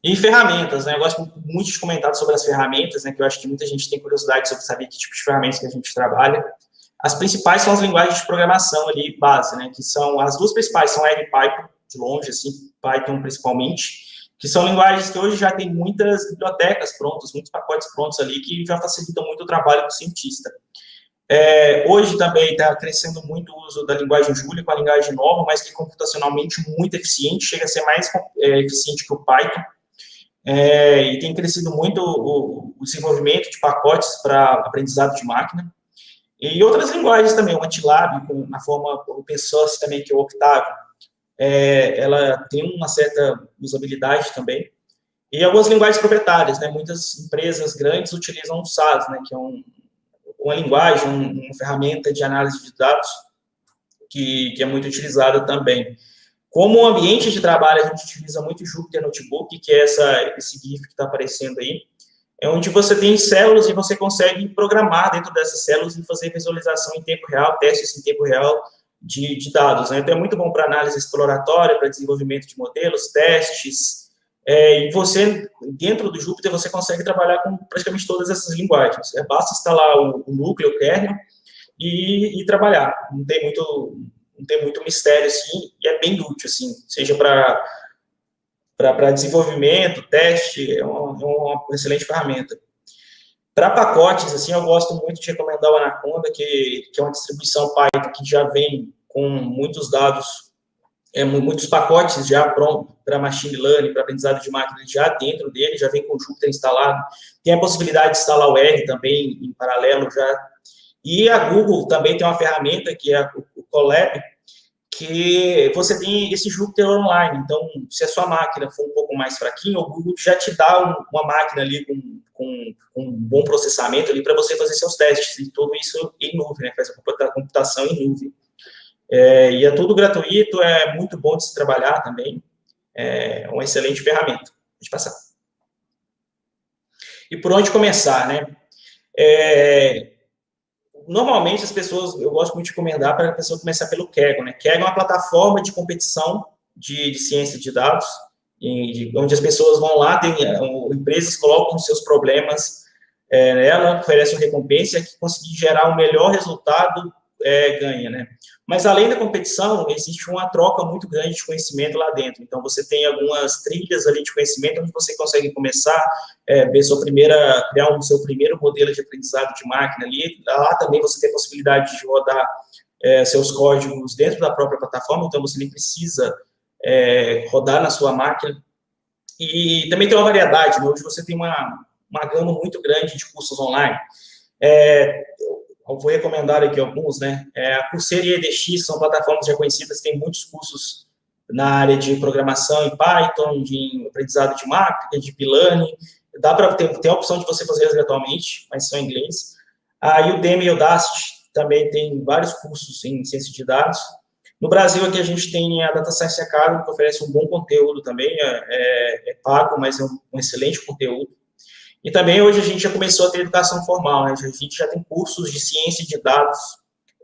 E ferramentas, né? Eu gosto muito de comentar sobre as ferramentas, né? Que eu acho que muita gente tem curiosidade sobre saber que tipo de ferramentas que a gente trabalha. As principais são as linguagens de programação ali, base, né? Que são, as duas principais são R e Python, de longe, assim, Python principalmente, que são linguagens que hoje já tem muitas bibliotecas prontas, muitos pacotes prontos ali, que já facilitam muito o trabalho do cientista. Hoje também está crescendo muito o uso da linguagem Julia, com a linguagem nova, mas que é computacionalmente muito eficiente, chega a ser mais eficiente que o Python, e tem crescido muito o desenvolvimento de pacotes para aprendizado de máquina, e outras linguagens também, o MATLAB, na forma open source também, que é o Octave, ela tem uma certa usabilidade também, e algumas linguagens proprietárias, né? Muitas empresas grandes utilizam o SAS, né? Que é uma linguagem, uma ferramenta de análise de dados que é muito utilizada também. Como ambiente de trabalho, a gente utiliza muito o Jupyter Notebook, que é esse GIF que está aparecendo aí, é onde você tem células e você consegue programar dentro dessas células e fazer visualização em tempo real, testes em tempo real de dados, né? Então, é muito bom para análise exploratória, para desenvolvimento de modelos, testes, e você, dentro do Jupyter, você consegue trabalhar com praticamente todas essas linguagens. Basta instalar o núcleo, o kernel, e trabalhar. Não tem muito mistério, assim, e é bem útil, assim, seja para desenvolvimento, teste, é uma excelente ferramenta. Para pacotes, assim, eu gosto muito de recomendar o Anaconda, que é uma distribuição Python que já vem com muitos dados, muitos pacotes já prontos para machine learning, para aprendizado de máquina já dentro dele, já vem com o Jupyter instalado. Tem a possibilidade de instalar o R também em paralelo já. E a Google também tem uma ferramenta que é o Colab, que você tem esse Jupyter online. Então, se a sua máquina for um pouco mais fraquinha, o Google já te dá uma máquina ali com um bom processamento ali para você fazer seus testes, e tudo isso em nuvem, né? Faz a computação em nuvem. E é tudo gratuito, é muito bom de se trabalhar também, é uma excelente ferramenta. Pode passar. E por onde começar, né? Normalmente, as pessoas, eu gosto muito de recomendar para a pessoa começar pelo Kaggle, né? Kaggle é uma plataforma de competição de ciência de dados, onde as pessoas vão lá, empresas colocam seus problemas nela, oferecem uma recompensa, e que conseguir gerar um melhor resultado, ganha, né? Mas, além da competição, existe uma troca muito grande de conhecimento lá dentro. Então, você tem algumas trilhas ali de conhecimento, onde você consegue começar, criar o seu primeiro modelo de aprendizado de máquina ali. Lá também você tem a possibilidade de rodar seus códigos dentro da própria plataforma, então você nem precisa rodar na sua máquina. E também tem uma variedade, né? Hoje você tem uma gama muito grande de cursos online. Eu vou recomendar aqui alguns, né? A Coursera e a edX são plataformas já conhecidas, tem muitos cursos na área de programação em Python, de aprendizado de máquina, de Learning. Dá para ter a opção de você fazer gratuitamente, mas são em inglês. A Udemy e Udacity também tem vários cursos em ciência de dados. No Brasil, aqui a gente tem a Data Science Academy, que oferece um bom conteúdo também, é pago, mas é um excelente conteúdo. E também hoje a gente já começou a ter educação formal, né? A gente já tem cursos de ciência de dados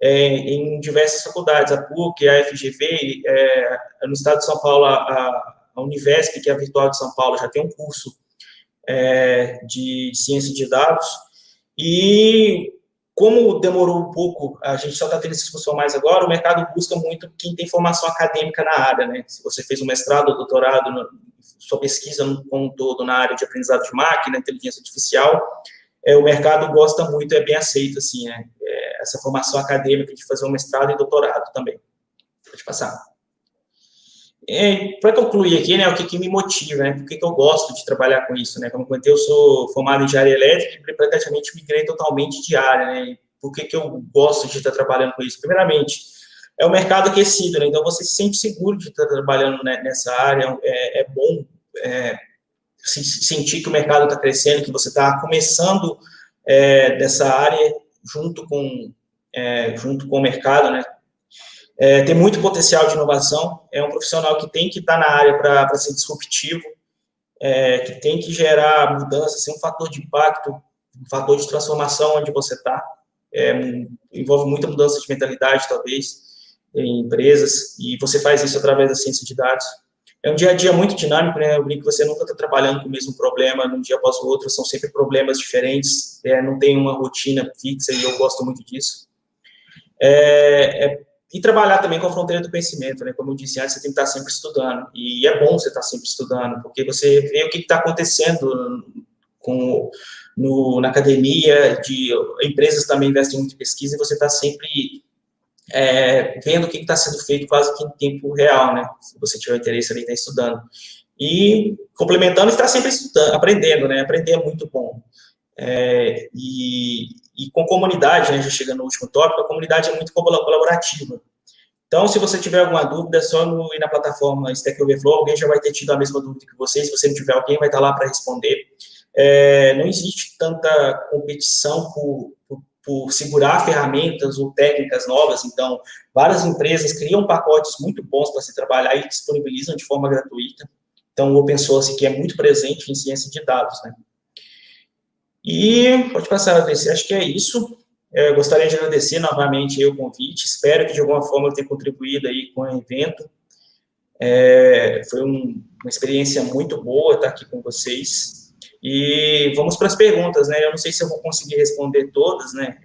em diversas faculdades, a PUC, a FGV, no estado de São Paulo, a Univesp, que é a Virtual de São Paulo, já tem um curso de ciência de dados. E como demorou um pouco, a gente só está tendo essa discussão mais agora, o mercado busca muito quem tem formação acadêmica na área, né? Se você fez um mestrado ou doutorado, sua pesquisa como um todo na área de aprendizado de máquina, inteligência artificial, o mercado gosta muito, é bem aceito, assim, né? Essa formação acadêmica de fazer um mestrado e doutorado também. Pode passar. Para concluir aqui, né, o que me motiva, né? Por que eu gosto de trabalhar com isso, né? Como eu comentei, eu sou formado em engenharia elétrica e praticamente migrei totalmente de área, né? Por que eu gosto de estar trabalhando com isso? Primeiramente, é um mercado aquecido, né? Então você se sente seguro de estar trabalhando nessa área, é bom sentir que o mercado está crescendo, que você está começando dessa área junto com o mercado, né? Tem muito potencial de inovação, é um profissional que tem que estar na área para ser disruptivo, que tem que gerar mudança, ser um fator de impacto, um fator de transformação onde você está. Envolve muita mudança de mentalidade, talvez, em empresas, e você faz isso através da ciência de dados. É um dia a dia muito dinâmico, né? Eu brinco que você nunca está trabalhando com o mesmo problema de um dia após o outro, são sempre problemas diferentes, não tem uma rotina fixa, e eu gosto muito disso. E trabalhar também com a fronteira do conhecimento, né? Como eu disse antes, você tem que estar sempre estudando, e é bom você estar sempre estudando, porque você vê o que está acontecendo na academia, empresas também investem muito em pesquisa, e você está sempre vendo o que está sendo feito quase que em tempo real, né? Se você tiver interesse ali, está estudando. E, complementando, está sempre estudando, aprendendo, né? Aprender é muito bom. E com comunidade, né? Já chegando no último tópico, a comunidade é muito colaborativa. Então, se você tiver alguma dúvida, é só ir na plataforma Stack Overflow, alguém já vai ter tido a mesma dúvida que você. Se você não tiver, alguém vai estar lá para responder. Não existe tanta competição por por segurar ferramentas ou técnicas novas. Então, várias empresas criam pacotes muito bons para se trabalhar e disponibilizam de forma gratuita. Então, o open source que é muito presente em ciência de dados, né? E pode passar a agradecer, acho que é isso. Eu gostaria de agradecer novamente aí o convite, espero que de alguma forma eu tenha contribuído aí com o evento. Foi uma experiência muito boa estar aqui com vocês. E vamos para as perguntas, né? Eu não sei se eu vou conseguir responder todas, né?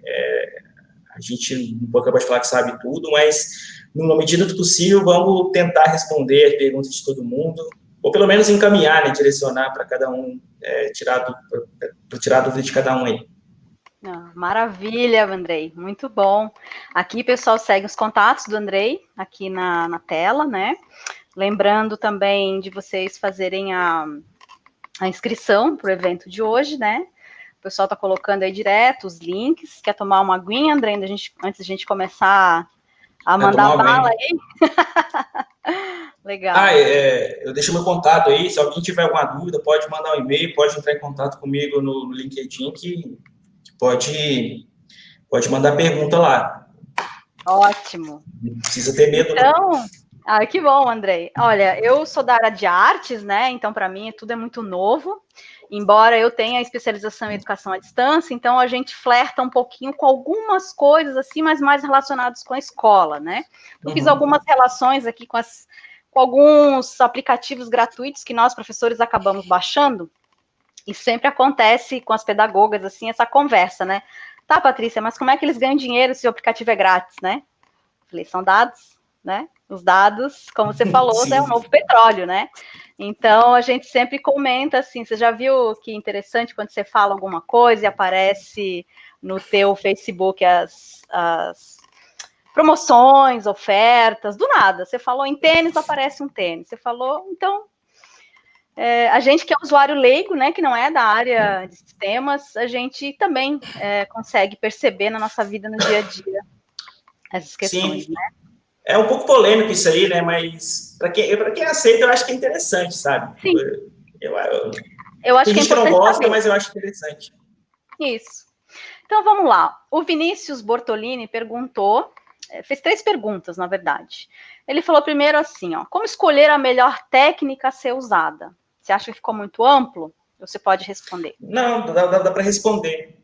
A gente não pode acabar de falar que sabe tudo, mas, na medida do possível, vamos tentar responder as perguntas de todo mundo, ou pelo menos encaminhar, né? Direcionar para cada um, tirar a dúvida de cada um aí. Maravilha, Andrei, muito bom. Aqui, pessoal, segue os contatos do Andrei aqui na tela, né? Lembrando também de vocês fazerem a inscrição para o evento de hoje, né? O pessoal está colocando aí direto os links. Quer tomar uma aguinha, André, antes da gente começar a mandar bala aí? Legal. Eu deixo meu contato aí. Se alguém tiver alguma dúvida, pode mandar um e-mail, pode entrar em contato comigo no LinkedIn, que pode mandar pergunta lá. Ótimo. Não precisa ter medo. Então, que bom, Andrei. Olha, eu sou da área de artes, né? Então, para mim, tudo é muito novo. Embora eu tenha especialização em educação à distância, então a gente flerta um pouquinho com algumas coisas, assim, mas mais relacionadas com a escola, né? Eu fiz algumas relações aqui com alguns aplicativos gratuitos que nós, professores, acabamos baixando, e sempre acontece com as pedagogas, assim, essa conversa, né? Tá, Patrícia, mas como é que eles ganham dinheiro se o aplicativo é grátis, né? Falei, são dados, né? Os dados, como você falou, é um novo petróleo, né? Então, a gente sempre comenta assim, você já viu que interessante quando você fala alguma coisa e aparece no teu Facebook as promoções, ofertas, do nada. Você falou em tênis, aparece um tênis. Você falou, então... a gente que é usuário leigo, né, que não é da área de sistemas, a gente também consegue perceber na nossa vida, no dia a dia, essas questões, né? É um pouco polêmico isso aí, né? Mas para quem aceita, eu acho que é interessante, sabe? Sim. Eu acho tem gente que não gosta, saber. Mas eu acho interessante. Isso. Então, vamos lá. O Vinícius Bortolini perguntou, fez 3 perguntas, na verdade. Ele falou primeiro assim, ó, como escolher a melhor técnica a ser usada? Você acha que ficou muito amplo? Você pode responder. Não, dá para responder.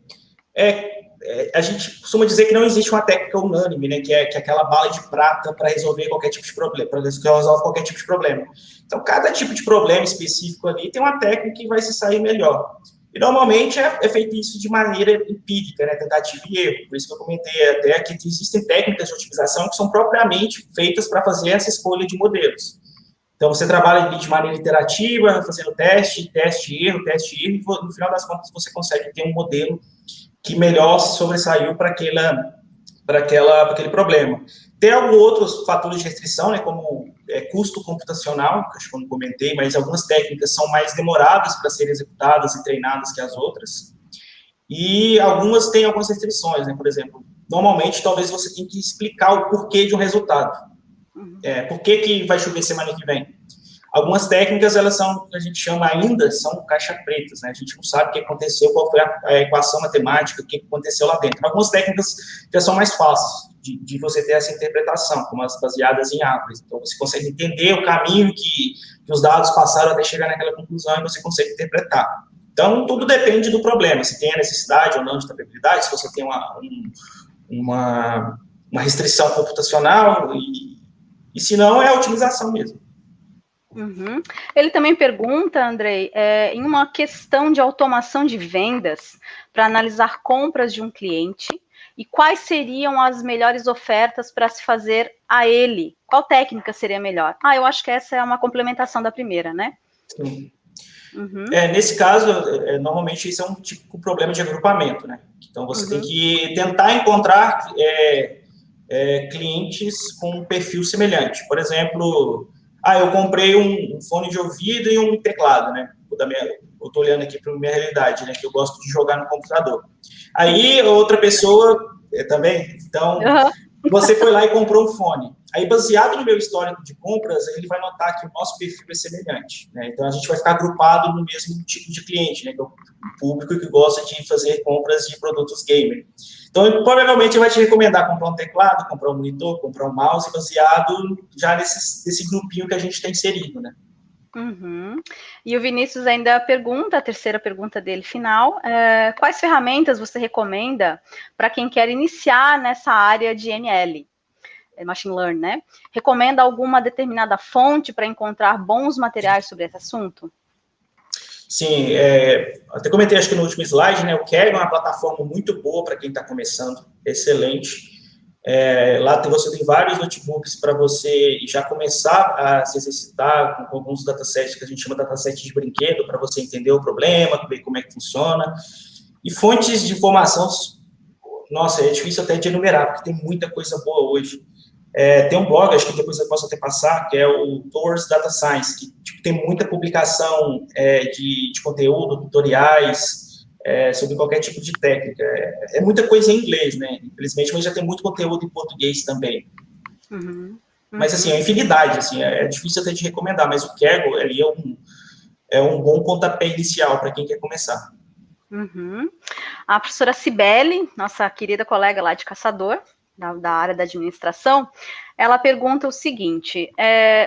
A gente costuma dizer que não existe uma técnica unânime, né? Que é aquela bala de prata para resolver qualquer tipo de problema, para resolver qualquer tipo de problema. Então, cada tipo de problema específico ali tem uma técnica que vai se sair melhor. E, normalmente, é feito isso de maneira empírica, né? Tentativa e erro. Por isso que eu comentei até que existem técnicas de otimização que são propriamente feitas para fazer essa escolha de modelos. Então, você trabalha ali de maneira iterativa, fazendo teste, erro, e no final das contas você consegue ter um modelo que melhor se sobressaiu para aquele problema. Tem alguns outros fatores de restrição, né, como custo computacional, que acho que eu não comentei, mas algumas técnicas são mais demoradas para serem executadas e treinadas que as outras. E algumas têm algumas restrições, né, por exemplo, normalmente talvez você tenha que explicar o porquê de um resultado. Por que vai chover semana que vem? Algumas técnicas, elas são, a gente chama ainda, são caixa pretas, né? A gente não sabe o que aconteceu, qual foi a equação matemática, o que aconteceu lá dentro. Algumas técnicas já são mais fáceis de você ter essa interpretação, como as baseadas em árvores. Então, você consegue entender o caminho que os dados passaram até chegar naquela conclusão e você consegue interpretar. Então, tudo depende do problema, se tem a necessidade ou não de estabilidade, se você tem uma restrição computacional, e se não, é a otimização mesmo. Uhum. Ele também pergunta, Andrei, em uma questão de automação de vendas, para analisar compras de um cliente, e quais seriam as melhores ofertas para se fazer a ele? Qual técnica seria melhor? Eu acho que essa é uma complementação da primeira, né? Sim. Uhum. Nesse caso, normalmente isso é um típico problema de agrupamento, né? Então, você tem que tentar encontrar clientes com um perfil semelhante. Por exemplo... eu comprei um fone de ouvido e um teclado, né? Eu estou olhando aqui para a minha realidade, né? Que eu gosto de jogar no computador. Aí, outra pessoa também, então, você foi lá e comprou um fone. Aí, baseado no meu histórico de compras, ele vai notar que o nosso perfil é semelhante, né? Então, a gente vai ficar agrupado no mesmo tipo de cliente, né? Que é o público que gosta de fazer compras de produtos gamer. Então, ele provavelmente vai te recomendar comprar um teclado, comprar um monitor, comprar um mouse, baseado já nesse grupinho que a gente tem inserido, né? Uhum. E o Vinícius ainda pergunta, a terceira pergunta dele final, quais ferramentas você recomenda para quem quer iniciar nessa área de ML, Machine Learning, né? Recomenda alguma determinada fonte para encontrar bons materiais sobre esse assunto? Sim, até comentei, acho que no último slide, né? O Kaggle é uma plataforma muito boa para quem está começando, excelente. Lá você tem vários notebooks para você já começar a se exercitar com alguns datasets que a gente chama de datasets de brinquedo, para você entender o problema, ver como é que funciona. E fontes de informação, nossa, é difícil até de enumerar, porque tem muita coisa boa hoje. Tem um blog, acho que depois eu posso até passar, que é o Towards Data Science, que tipo, tem muita publicação de conteúdo, tutoriais, sobre qualquer tipo de técnica. É muita coisa em inglês, né? Infelizmente, mas já tem muito conteúdo em português também. Uhum. Mas, assim, é infinidade, assim, é difícil até de recomendar, mas o Kaggle ali é um bom pontapé inicial para quem quer começar. Uhum. A professora Cibele, nossa querida colega lá de Caçador, da área da administração, ela pergunta o seguinte,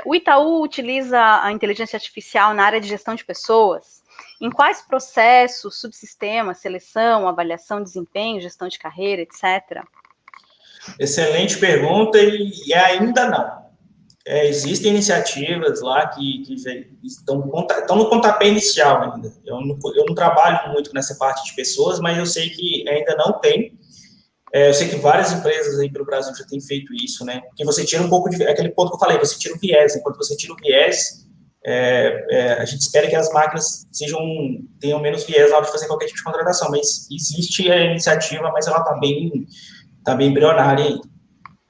o Itaú utiliza a inteligência artificial na área de gestão de pessoas? Em quais processos, subsistemas, seleção, avaliação de desempenho, gestão de carreira, etc.? Excelente pergunta e ainda não. Existem iniciativas lá que já estão no pontapé inicial ainda. Eu não trabalho muito nessa parte de pessoas, mas eu sei que ainda não tem. Eu sei que várias empresas aí pelo Brasil já têm feito isso, né? Porque você tira um pouco de... aquele ponto que eu falei, você tira o viés. Enquanto você tira o viés, a gente espera que as máquinas tenham menos viés na hora de fazer qualquer tipo de contratação. Mas existe a iniciativa, mas ela está bem embrionária ainda.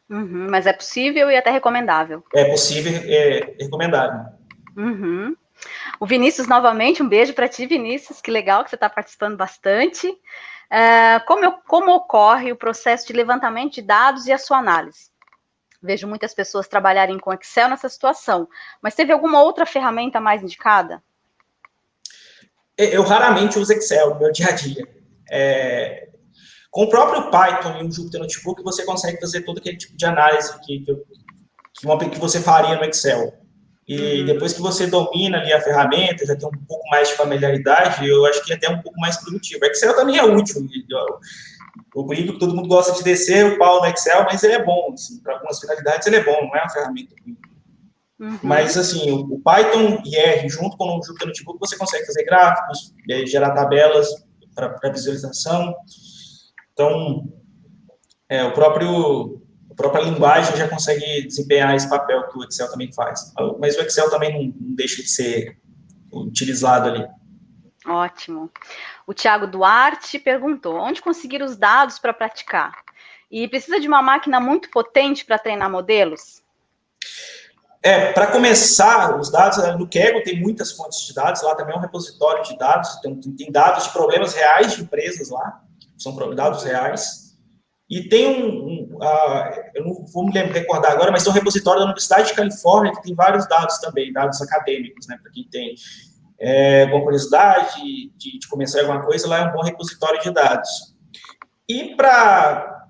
Uhum, mas é possível e até recomendável. É possível, é recomendável. Uhum. O Vinícius, novamente, um beijo para ti, Vinícius, que legal que você está participando bastante. Como ocorre o processo de levantamento de dados e a sua análise? Vejo muitas pessoas trabalharem com Excel nessa situação, mas teve alguma outra ferramenta mais indicada? Eu raramente uso Excel no meu dia a dia. Com o próprio Python e o Jupyter Notebook, você consegue fazer todo aquele tipo de análise que você faria no Excel. E depois que você domina ali a ferramenta, já tem um pouco mais de familiaridade, eu acho que é até um pouco mais produtivo. Excel também é útil. Eu brinco que todo mundo gosta de descer o pau no Excel, mas ele é bom. Assim, para algumas finalidades, ele é bom, não é uma ferramenta ruim. Mas, assim, o Python e R, junto com o Jupyter Notebook, você consegue fazer gráficos, gerar tabelas para visualização. Então, a própria linguagem já consegue desempenhar esse papel que o Excel também faz. Mas o Excel também não deixa de ser utilizado ali. Ótimo. O Thiago Duarte perguntou, onde conseguir os dados para praticar? E precisa de uma máquina muito potente para treinar modelos? Para começar, os dados, no Kaggle tem muitas fontes de dados, lá também é um repositório de dados, tem dados de problemas reais de empresas lá, são dados reais. E tem eu não vou me recordar agora, mas tem um repositório da Universidade de Califórnia que tem vários dados também, dados acadêmicos, né, para quem tem alguma curiosidade de começar alguma coisa, lá é um bom repositório de dados. E para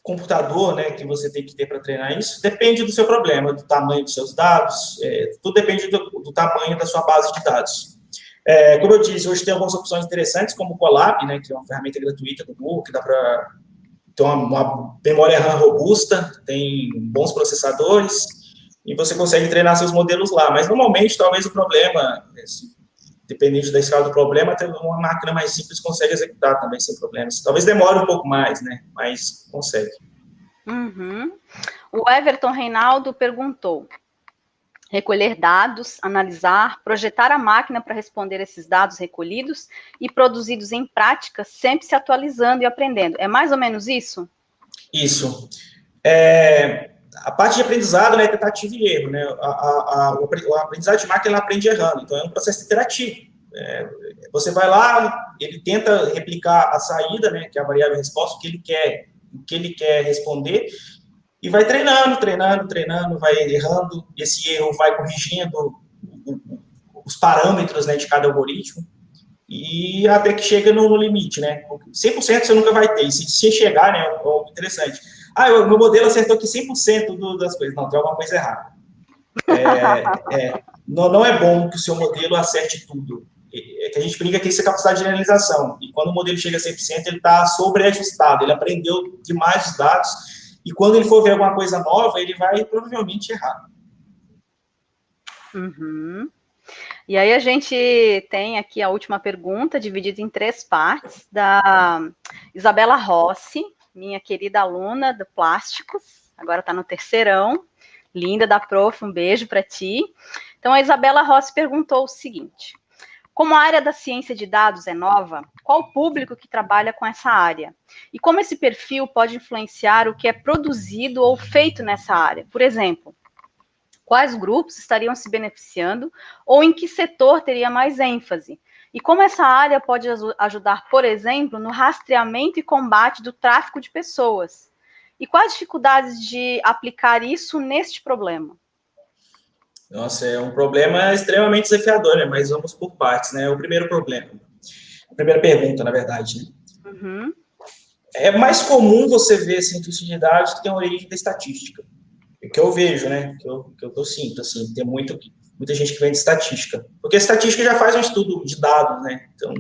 computador, né, que você tem que ter para treinar isso, depende do seu problema, do tamanho dos seus dados, tudo depende do tamanho da sua base de dados. Como eu disse, hoje tem algumas opções interessantes, como o Colab, né, que é uma ferramenta gratuita do Google, que dá para ter uma memória RAM robusta, tem bons processadores, e você consegue treinar seus modelos lá. Mas, normalmente, talvez o problema, dependente da escala do problema, até uma máquina mais simples consegue executar também sem problemas. Talvez demore um pouco mais, né? Mas consegue. Uhum. O Everton Reinaldo perguntou, recolher dados, analisar, projetar a máquina para responder esses dados recolhidos e produzidos em prática, sempre se atualizando e aprendendo. É mais ou menos isso? Isso. A parte de aprendizado, né, é tentativa e erro, né? O aprendizado de máquina, ela aprende errando, então é um processo interativo. Você vai lá, ele tenta replicar a saída, né, que é a variável resposta, o que ele quer responder, e vai treinando, vai errando, esse erro vai corrigindo os parâmetros, né, de cada algoritmo, e até que chega no limite, né? 100% você nunca vai ter, e se chegar, né, é algo interessante. O meu modelo acertou aqui 100% das coisas. Não, tem alguma coisa errada. Não é bom que o seu modelo acerte tudo. É que a gente brinca que isso é capacidade de generalização. E quando o modelo chega a 100%, ele está sobreajustado, ele aprendeu demais os dados, e quando ele for ver alguma coisa nova, ele vai provavelmente errar. Uhum. E aí a gente tem aqui a última pergunta, dividida em 3 partes, da Isabela Rossi, minha querida aluna do Plásticos, agora está no terceirão, linda da prof, um beijo para ti. Então a Isabela Rossi perguntou o seguinte: como a área da ciência de dados é nova, qual o público que trabalha com essa área? E como esse perfil pode influenciar o que é produzido ou feito nessa área? Por exemplo, quais grupos estariam se beneficiando ou em que setor teria mais ênfase? E como essa área pode ajudar, por exemplo, no rastreamento e combate do tráfico de pessoas? E quais dificuldades de aplicar isso neste problema? Nossa, é um problema extremamente desafiador, né? Mas vamos por partes, né? O primeiro problema, a primeira pergunta, na verdade, né? Uhum. É mais comum você ver cientistas de dados que têm origem da estatística. É que eu vejo, né? Que eu sinto, assim, tem muita gente que vem de estatística. Porque a estatística já faz um estudo de dados, né? Então,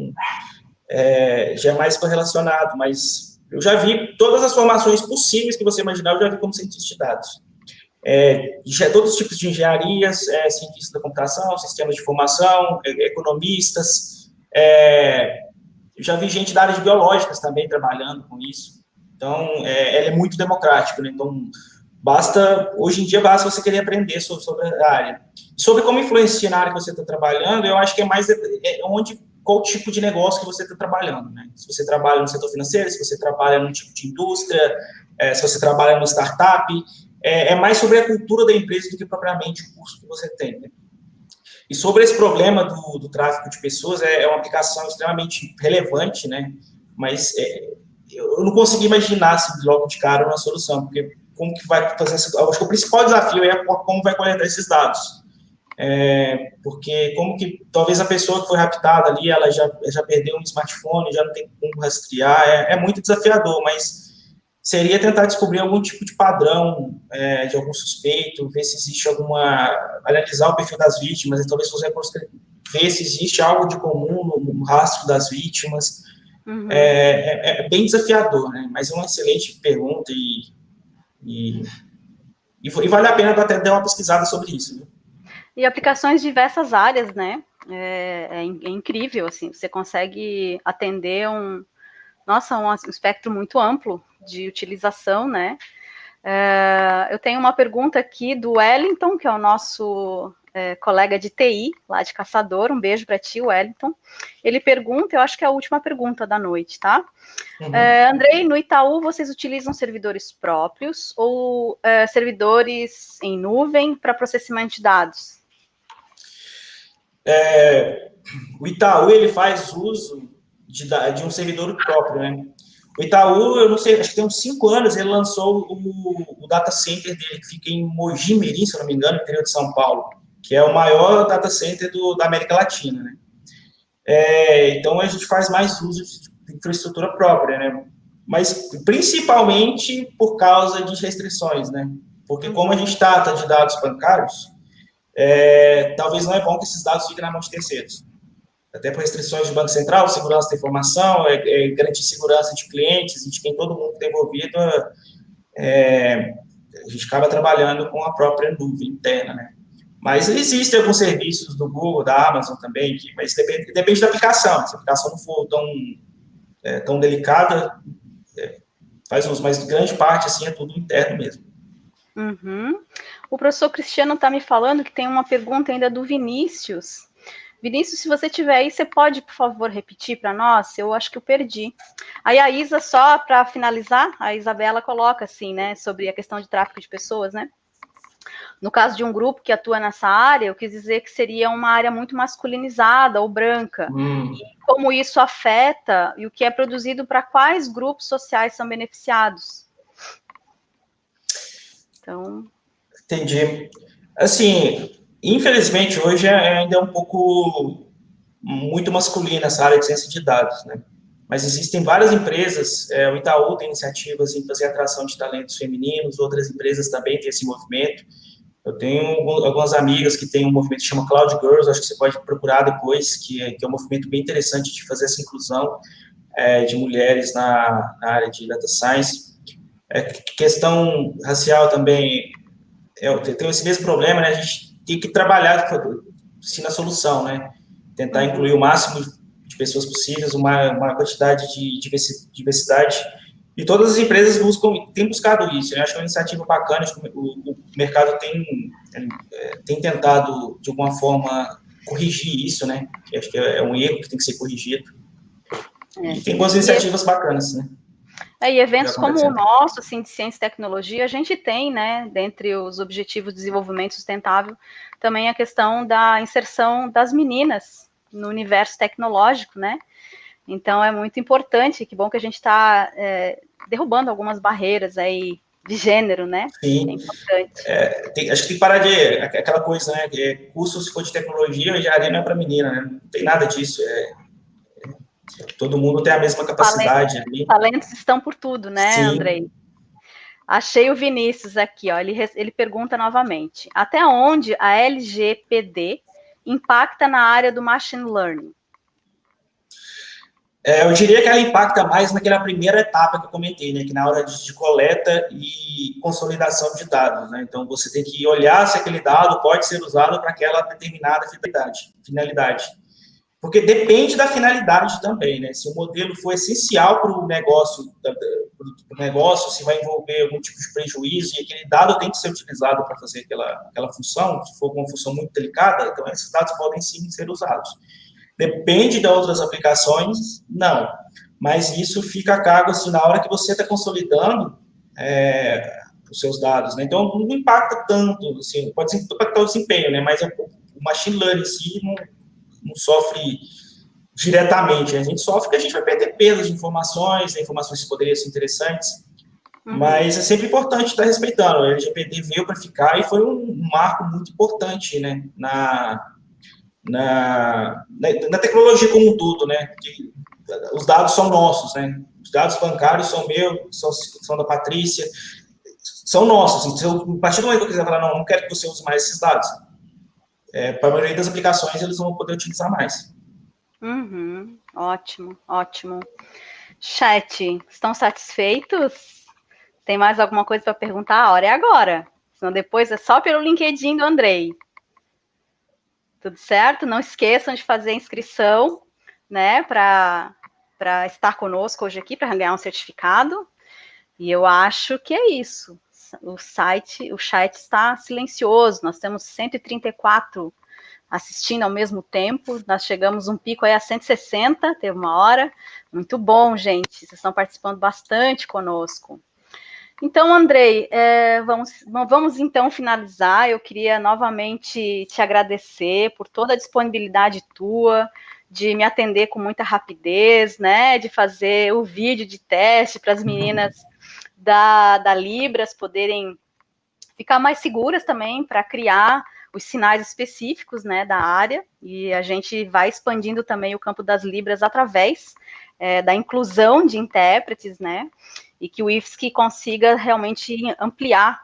já é mais correlacionado, mas eu já vi todas as formações possíveis que você imaginar, eu já vi como cientista de dados. Todos os tipos de engenharias, cientistas da computação, sistemas de informação, economistas, eu já vi gente da área de biológicas também trabalhando com isso. Então, ela é muito democrático, né? Então, hoje em dia, basta você querer aprender sobre a área. Sobre como influenciar na área que você está trabalhando, eu acho que é mais qual tipo de negócio que você está trabalhando, né? Se você trabalha no setor financeiro, se você trabalha num tipo de indústria, se você trabalha numa startup, é mais sobre a cultura da empresa do que propriamente o curso que você tem, né? E sobre esse problema do tráfico de pessoas, é uma aplicação extremamente relevante, né? Mas eu não consegui imaginar, assim, logo de cara, uma solução, porque como que vai fazer essa... Eu acho que o principal desafio é como vai coletar esses dados. Porque como que talvez a pessoa que foi raptada ali, ela já perdeu um smartphone, já não tem como rastrear, é muito desafiador, mas seria tentar descobrir algum tipo de padrão de algum suspeito, ver se existe analisar o perfil das vítimas, e talvez você ver se existe algo de comum no rastro das vítimas. Uhum. É bem desafiador, né? Mas é uma excelente pergunta e vale a pena até dar uma pesquisada sobre isso, né? E aplicações de diversas áreas, né? É incrível, assim, você consegue atender um espectro muito amplo de utilização, né? Eu tenho uma pergunta aqui do Wellington, que é o nosso colega de TI, lá de Caçador. Um beijo para ti, Wellington. Ele pergunta, eu acho que é a última pergunta da noite, tá? Uhum. Andrei, no Itaú, vocês utilizam servidores próprios ou servidores em nuvem para processamento de dados? O Itaú, ele faz uso de um servidor próprio, né? O Itaú, eu não sei, acho que tem uns 5 anos, ele lançou o data center dele, que fica em Mogi Mirim, se eu não me engano, no interior de São Paulo, que é o maior data center da América Latina, né? Então, a gente faz mais uso de infraestrutura própria, né? Mas, principalmente, por causa de restrições, né? Porque como a gente trata de dados bancários, talvez não é bom que esses dados fiquem na mão de terceiros. Até por restrições do Banco Central, segurança da informação, garantir segurança de clientes e de quem todo mundo está envolvido, a gente acaba trabalhando com a própria nuvem interna, né? Mas existem alguns serviços do Google, da Amazon também, mas depende da aplicação. Se a aplicação não for tão delicada, faz uso, mas grande parte, assim, é tudo interno mesmo. Uhum. O professor Cristiano está me falando que tem uma pergunta ainda do Vinícius. Vinícius, se você tiver aí, você pode, por favor, repetir para nós? Eu acho que eu perdi. Aí a Isa, só para finalizar, a Isabela coloca assim, né, sobre a questão de tráfico de pessoas, né? No caso de um grupo que atua nessa área, eu quis dizer que seria uma área muito masculinizada ou branca. E como isso afeta e o que é produzido para quais grupos sociais são beneficiados. Então... Entendi. Assim, infelizmente, hoje ainda é um pouco muito masculina essa área de ciência de dados, né? Mas existem várias empresas, o Itaú tem iniciativas em fazer atração de talentos femininos, outras empresas também têm esse movimento. Eu tenho algumas amigas que têm um movimento que chama Cloud Girls, acho que você pode procurar depois, que é um movimento bem interessante de fazer essa inclusão de mulheres na área de data science. Questão racial também, tem esse mesmo problema, né? A gente tem que trabalhar sim, na solução, né? Tentar incluir o máximo de pessoas possíveis, uma quantidade de diversidade. E todas as empresas têm buscado isso, né? Acho que é uma iniciativa bacana, acho que o mercado tem tentado, de alguma forma, corrigir isso, né? Que acho que é um erro que tem que ser corrigido. E tem boas iniciativas bacanas, né? E eventos como o nosso, assim, de ciência e tecnologia, a gente tem, né, dentre os objetivos de desenvolvimento sustentável, também a questão da inserção das meninas no universo tecnológico, né? Então, é muito importante, que bom que a gente está derrubando algumas barreiras aí de gênero, né? Sim. É importante. Acho que tem que parar de aquela coisa, né? Curso, se for de tecnologia, engenharia não é para menina, né? Não tem nada disso. Todo mundo tem a mesma capacidade ali. Talentos estão por tudo, né, Sim. Andrei? Achei o Vinícius aqui, ó. Ele pergunta novamente: até onde a LGPD impacta na área do machine learning? Eu diria que ela impacta mais naquela primeira etapa que eu comentei, né, que na hora de coleta e consolidação de dados, né, então você tem que olhar se aquele dado pode ser usado para aquela determinada finalidade, porque depende da finalidade também, né, se o modelo for essencial para o negócio, se vai envolver algum tipo de prejuízo e aquele dado tem que ser utilizado para fazer aquela função, se for uma função muito delicada, então esses dados podem sim ser usados. Depende de outras aplicações, não. Mas isso fica a cargo, assim, na hora que você está consolidando os seus dados, né? Então, não impacta tanto, assim, pode impactar o desempenho, né? Mas o machine learning em si não sofre diretamente. A gente sofre porque a gente vai perder peso de informações, né? Informações que poderiam ser interessantes, mas é sempre importante estar respeitando. O LGPD veio para ficar e foi um marco muito importante, né? Na tecnologia como um todo, né? Porque os dados são nossos, né? Os dados bancários são meus, são da Patrícia, são nossos. Então, a partir do momento que eu quiser falar, não quero que você use mais esses dados, para a maioria das aplicações, eles vão poder utilizar mais. Ótimo, ótimo. Chat, estão satisfeitos? Tem mais alguma coisa para perguntar? A hora é agora. Senão depois é só pelo LinkedIn do Andrei. Tudo certo? Não esqueçam de fazer a inscrição, né, para estar conosco hoje aqui, para ganhar um certificado. E eu acho que é isso. O chat está silencioso. Nós temos 134 assistindo ao mesmo tempo. Nós chegamos um pico aí a 160, teve uma hora. Muito bom, gente. Vocês estão participando bastante conosco. Então, Andrei, vamos então finalizar. Eu queria novamente te agradecer por toda a disponibilidade tua, de me atender com muita rapidez, né? De fazer o vídeo de teste para as meninas da Libras poderem ficar mais seguras também para criar os sinais específicos, né, da área. E a gente vai expandindo também o campo das Libras através da inclusão de intérpretes, né? E que o IFSC consiga realmente ampliar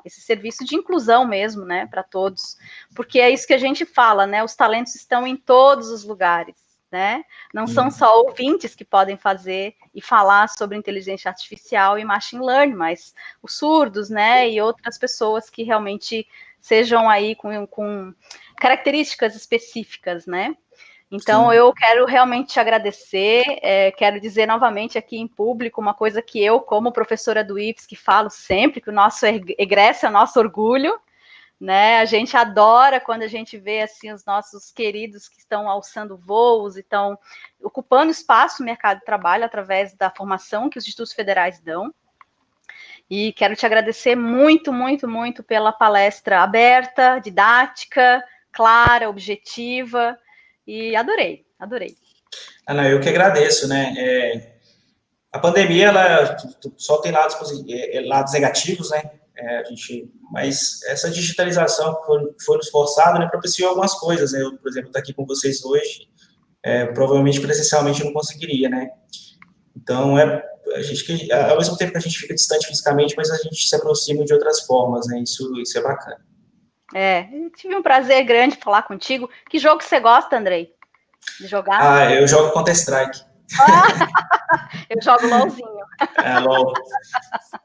esse serviço de inclusão mesmo, né, para todos, porque é isso que a gente fala, né, os talentos estão em todos os lugares, né, não são só ouvintes que podem fazer e falar sobre inteligência artificial e machine learning, mas os surdos, né, e outras pessoas que realmente sejam aí com características específicas, né. Então, sim, eu quero realmente te agradecer, quero dizer novamente aqui em público uma coisa que eu, como professora do IFSC, falo sempre, que o nosso egresso é o nosso orgulho, né? A gente adora quando a gente vê, assim, os nossos queridos que estão alçando voos e estão ocupando espaço no mercado de trabalho através da formação que os institutos federais dão. E quero te agradecer muito, muito, muito pela palestra aberta, didática, clara, objetiva, e adorei. Ana, eu que agradeço, né? A pandemia, ela só tem lados negativos, né? Mas essa digitalização foi nos forçada, né, propiciou algumas coisas, né? Eu, por exemplo, estou aqui com vocês hoje, provavelmente presencialmente eu não conseguiria, né? Então, ao mesmo tempo que a gente fica distante fisicamente, mas a gente se aproxima de outras formas, né? Isso é bacana. Tive um prazer grande falar contigo. Que jogo você gosta, Andrei, de jogar? Eu jogo Counter-Strike. Eu jogo LOLzinho. LOL.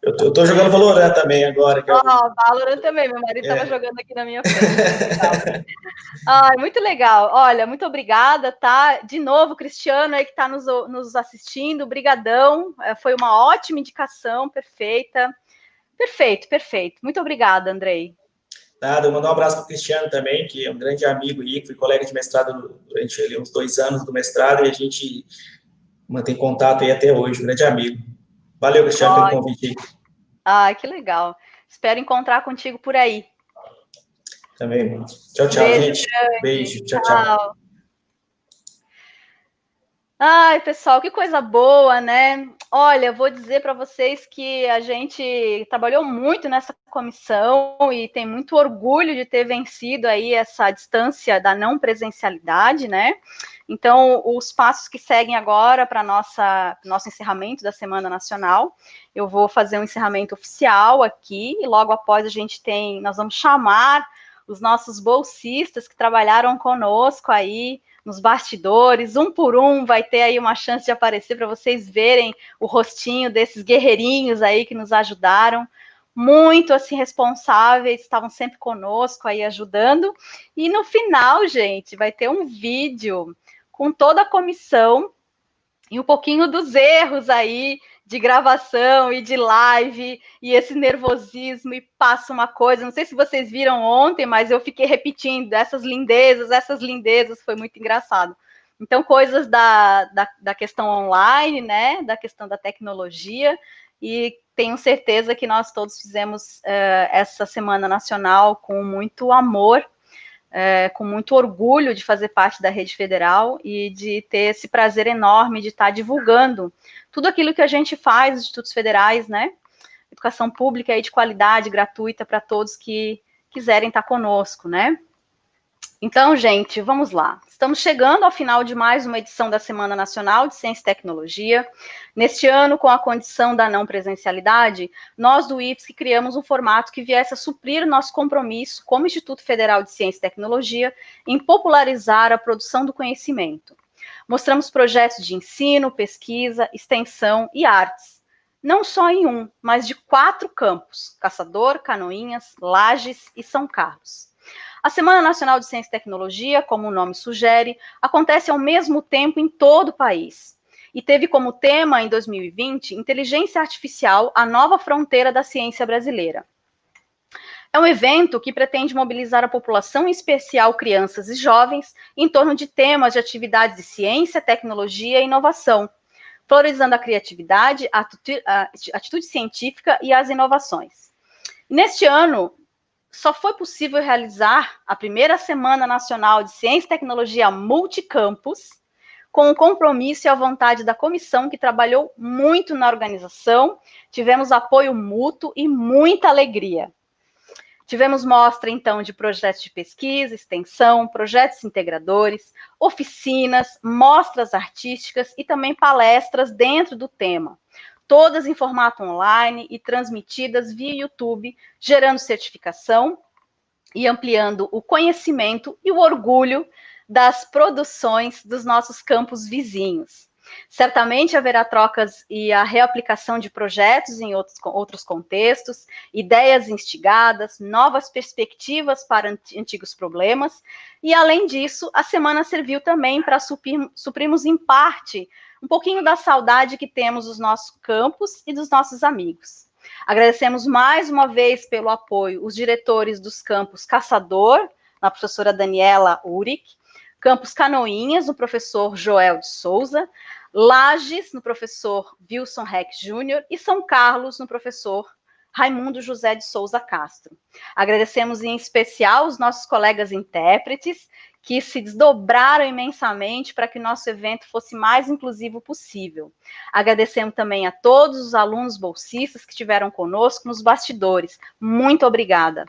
Eu tô jogando Valorant também agora. Valorant também, meu marido estava jogando aqui na minha frente. Muito legal. Olha, muito obrigada, tá? De novo, Cristiano aí que está nos assistindo, brigadão. Foi uma ótima indicação, perfeita. Perfeito. Muito obrigada, Andrei. Nada, eu mando um abraço para o Cristiano também, que é um grande amigo aí, que foi colega de mestrado durante ali, uns 2 anos do mestrado, e a gente mantém contato aí até hoje, um grande amigo. Valeu, Cristiano, pelo convite aí. Que legal. Espero encontrar contigo por aí. Também. Tchau, Beijo gente. Grande. Beijo, tchau. Pessoal, que coisa boa, né? Olha, eu vou dizer para vocês que a gente trabalhou muito nessa comissão e tem muito orgulho de ter vencido aí essa distância da não presencialidade, né? Então, os passos que seguem agora para nosso encerramento da Semana Nacional, eu vou fazer um encerramento oficial aqui e logo após nós vamos chamar os nossos bolsistas que trabalharam conosco aí nos bastidores, um por um, vai ter aí uma chance de aparecer para vocês verem o rostinho desses guerreirinhos aí que nos ajudaram, muito assim responsáveis, estavam sempre conosco aí ajudando, e no final, gente, vai ter um vídeo com toda a comissão e um pouquinho dos erros aí de gravação e de live, e esse nervosismo, e passa uma coisa, não sei se vocês viram ontem, mas eu fiquei repetindo, essas lindezas, foi muito engraçado. Então, coisas da questão online, né, da questão da tecnologia, e tenho certeza que nós todos fizemos essa Semana Nacional com muito amor, com muito orgulho de fazer parte da Rede Federal e de ter esse prazer enorme de estar divulgando tudo aquilo que a gente faz nos institutos federais, né? Educação pública aí de qualidade, gratuita para todos que quiserem estar conosco, né? Então, gente, vamos lá. Estamos chegando ao final de mais uma edição da Semana Nacional de Ciência e Tecnologia. Neste ano, com a condição da não presencialidade, nós do IFSC criamos um formato que viesse a suprir o nosso compromisso como Instituto Federal de Ciência e Tecnologia em popularizar a produção do conhecimento. Mostramos projetos de ensino, pesquisa, extensão e artes, não só em um, mas de 4 campos: Caçador, Canoinhas, Lages e São Carlos. A Semana Nacional de Ciência e Tecnologia, como o nome sugere, acontece ao mesmo tempo em todo o país e teve como tema, em 2020, Inteligência Artificial, a nova fronteira da ciência brasileira. É um evento que pretende mobilizar a população, em especial crianças e jovens, em torno de temas de atividades de ciência, tecnologia e inovação, valorizando a criatividade, a atitude científica e as inovações. Neste ano, só foi possível realizar a primeira Semana Nacional de Ciência e Tecnologia Multicampus, com o compromisso e a vontade da comissão, que trabalhou muito na organização. Tivemos apoio mútuo e muita alegria. Tivemos mostra, então, de projetos de pesquisa, extensão, projetos integradores, oficinas, mostras artísticas e também palestras dentro do tema, todas em formato online e transmitidas via YouTube, gerando certificação e ampliando o conhecimento e o orgulho das produções dos nossos campos vizinhos. Certamente haverá trocas e a reaplicação de projetos em outros contextos, ideias instigadas, novas perspectivas para antigos problemas, e além disso, a semana serviu também para suprirmos em parte um pouquinho da saudade que temos dos nossos campos e dos nossos amigos. Agradecemos mais uma vez pelo apoio os diretores dos campos Caçador, a professora Daniela Uric, campus Canoinhas, o professor Joel de Souza, Lages, no professor Wilson Reck Júnior, e São Carlos, no professor Raimundo José de Souza Castro. Agradecemos em especial os nossos colegas intérpretes, que se desdobraram imensamente para que o nosso evento fosse mais inclusivo possível. Agradecemos também a todos os alunos bolsistas que estiveram conosco nos bastidores. Muito obrigada.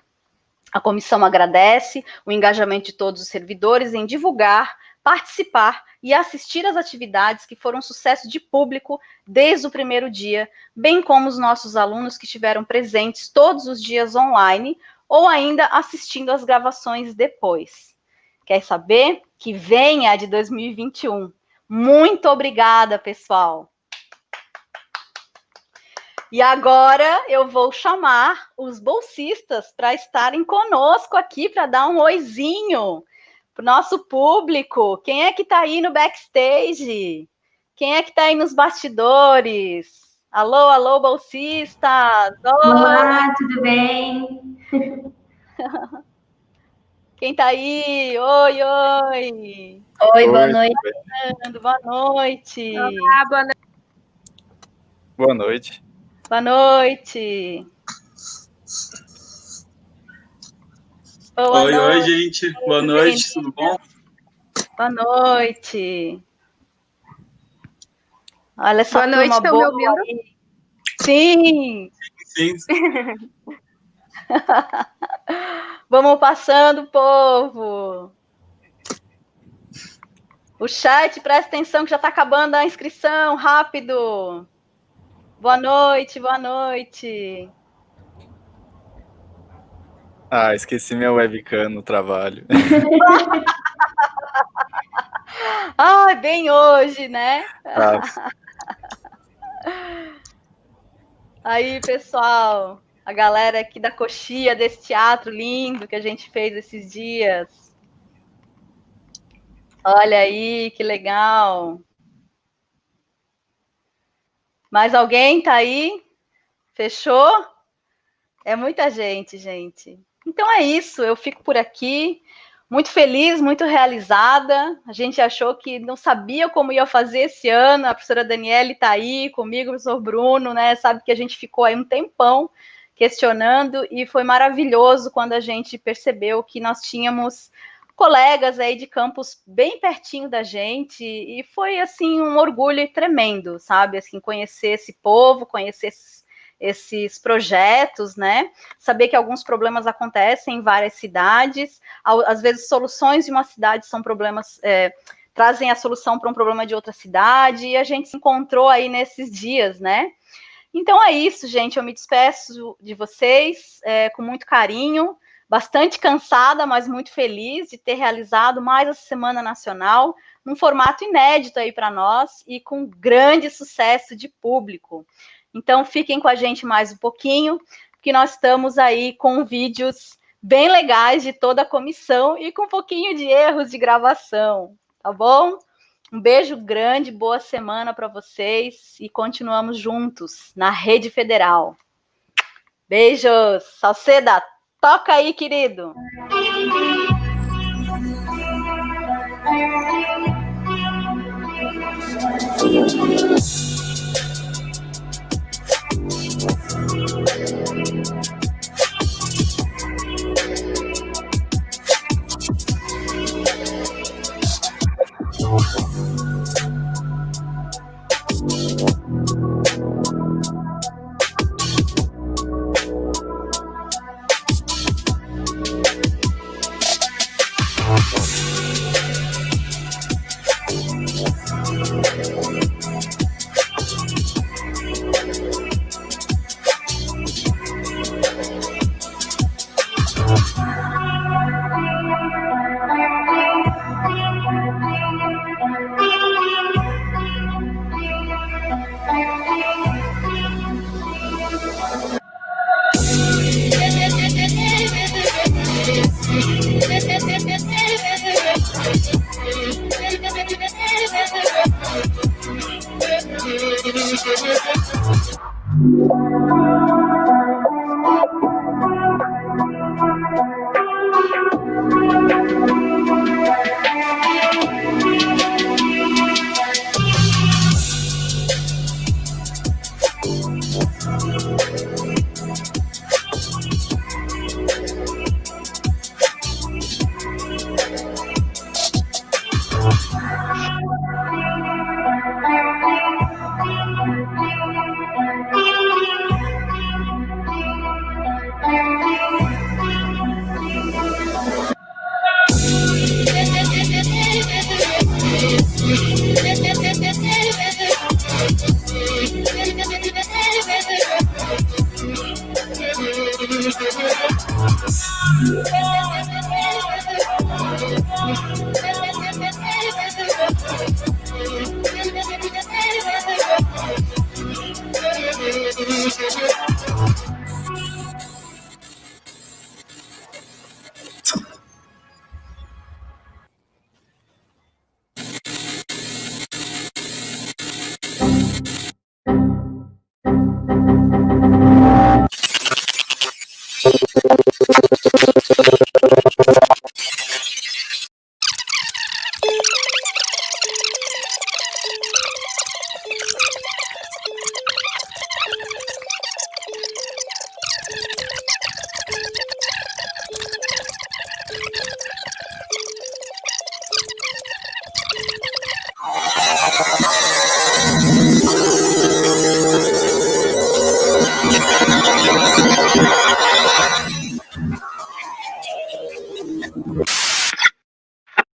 A comissão agradece o engajamento de todos os servidores em divulgar, participar e assistir às atividades que foram um sucesso de público desde o primeiro dia, bem como os nossos alunos que estiveram presentes todos os dias online ou ainda assistindo às gravações depois. Quer saber? Que venha a de 2021. Muito obrigada, pessoal. E agora eu vou chamar os bolsistas para estarem conosco aqui, para dar um oizinho para o nosso público. Quem é que está aí no backstage? Quem é que está aí nos bastidores? Alô, alô, bolsistas! Olá, tudo bem? Quem está aí? Oi, oi! Oi, boa noite. Boa noite! Olá, boa noite. Boa noite. Boa noite! Oi, gente. Boa noite, tudo bom? Boa noite. Olha essa boa noite, turma boa me ouvindo? aí. Sim. Sim. Vamos passando, povo. O chat, presta atenção que já está acabando a inscrição, rápido. Boa noite, boa noite. Ah, esqueci minha webcam no trabalho. Ah, bem hoje, né? Ah, aí, pessoal, a galera aqui da coxia desse teatro lindo que a gente fez esses dias. Olha aí, que legal. Mais alguém tá aí? Fechou? É muita gente, gente. Então é isso, eu fico por aqui, muito feliz, muito realizada. A gente achou que não sabia como ia fazer esse ano. A professora Daniele está aí comigo, o professor Bruno, né? Sabe que a gente ficou aí um tempão questionando e foi maravilhoso quando a gente percebeu que nós tínhamos colegas aí de campus bem pertinho da gente e foi, assim, um orgulho tremendo, sabe? Assim, conhecer esse povo, conhecer esses projetos, né? Saber que alguns problemas acontecem em várias cidades, às vezes soluções de uma cidade são problemas, trazem a solução para um problema de outra cidade, e a gente se encontrou aí nesses dias, né? Então é isso, gente, eu me despeço de vocês com muito carinho, bastante cansada, mas muito feliz de ter realizado mais essa Semana Nacional, num formato inédito aí para nós, e com grande sucesso de público. Então, fiquem com a gente mais um pouquinho, porque nós estamos aí com vídeos bem legais de toda a comissão e com um pouquinho de erros de gravação, tá bom? Um beijo grande, boa semana para vocês e continuamos juntos na Rede Federal. Beijos! Salceda, toca aí, querido!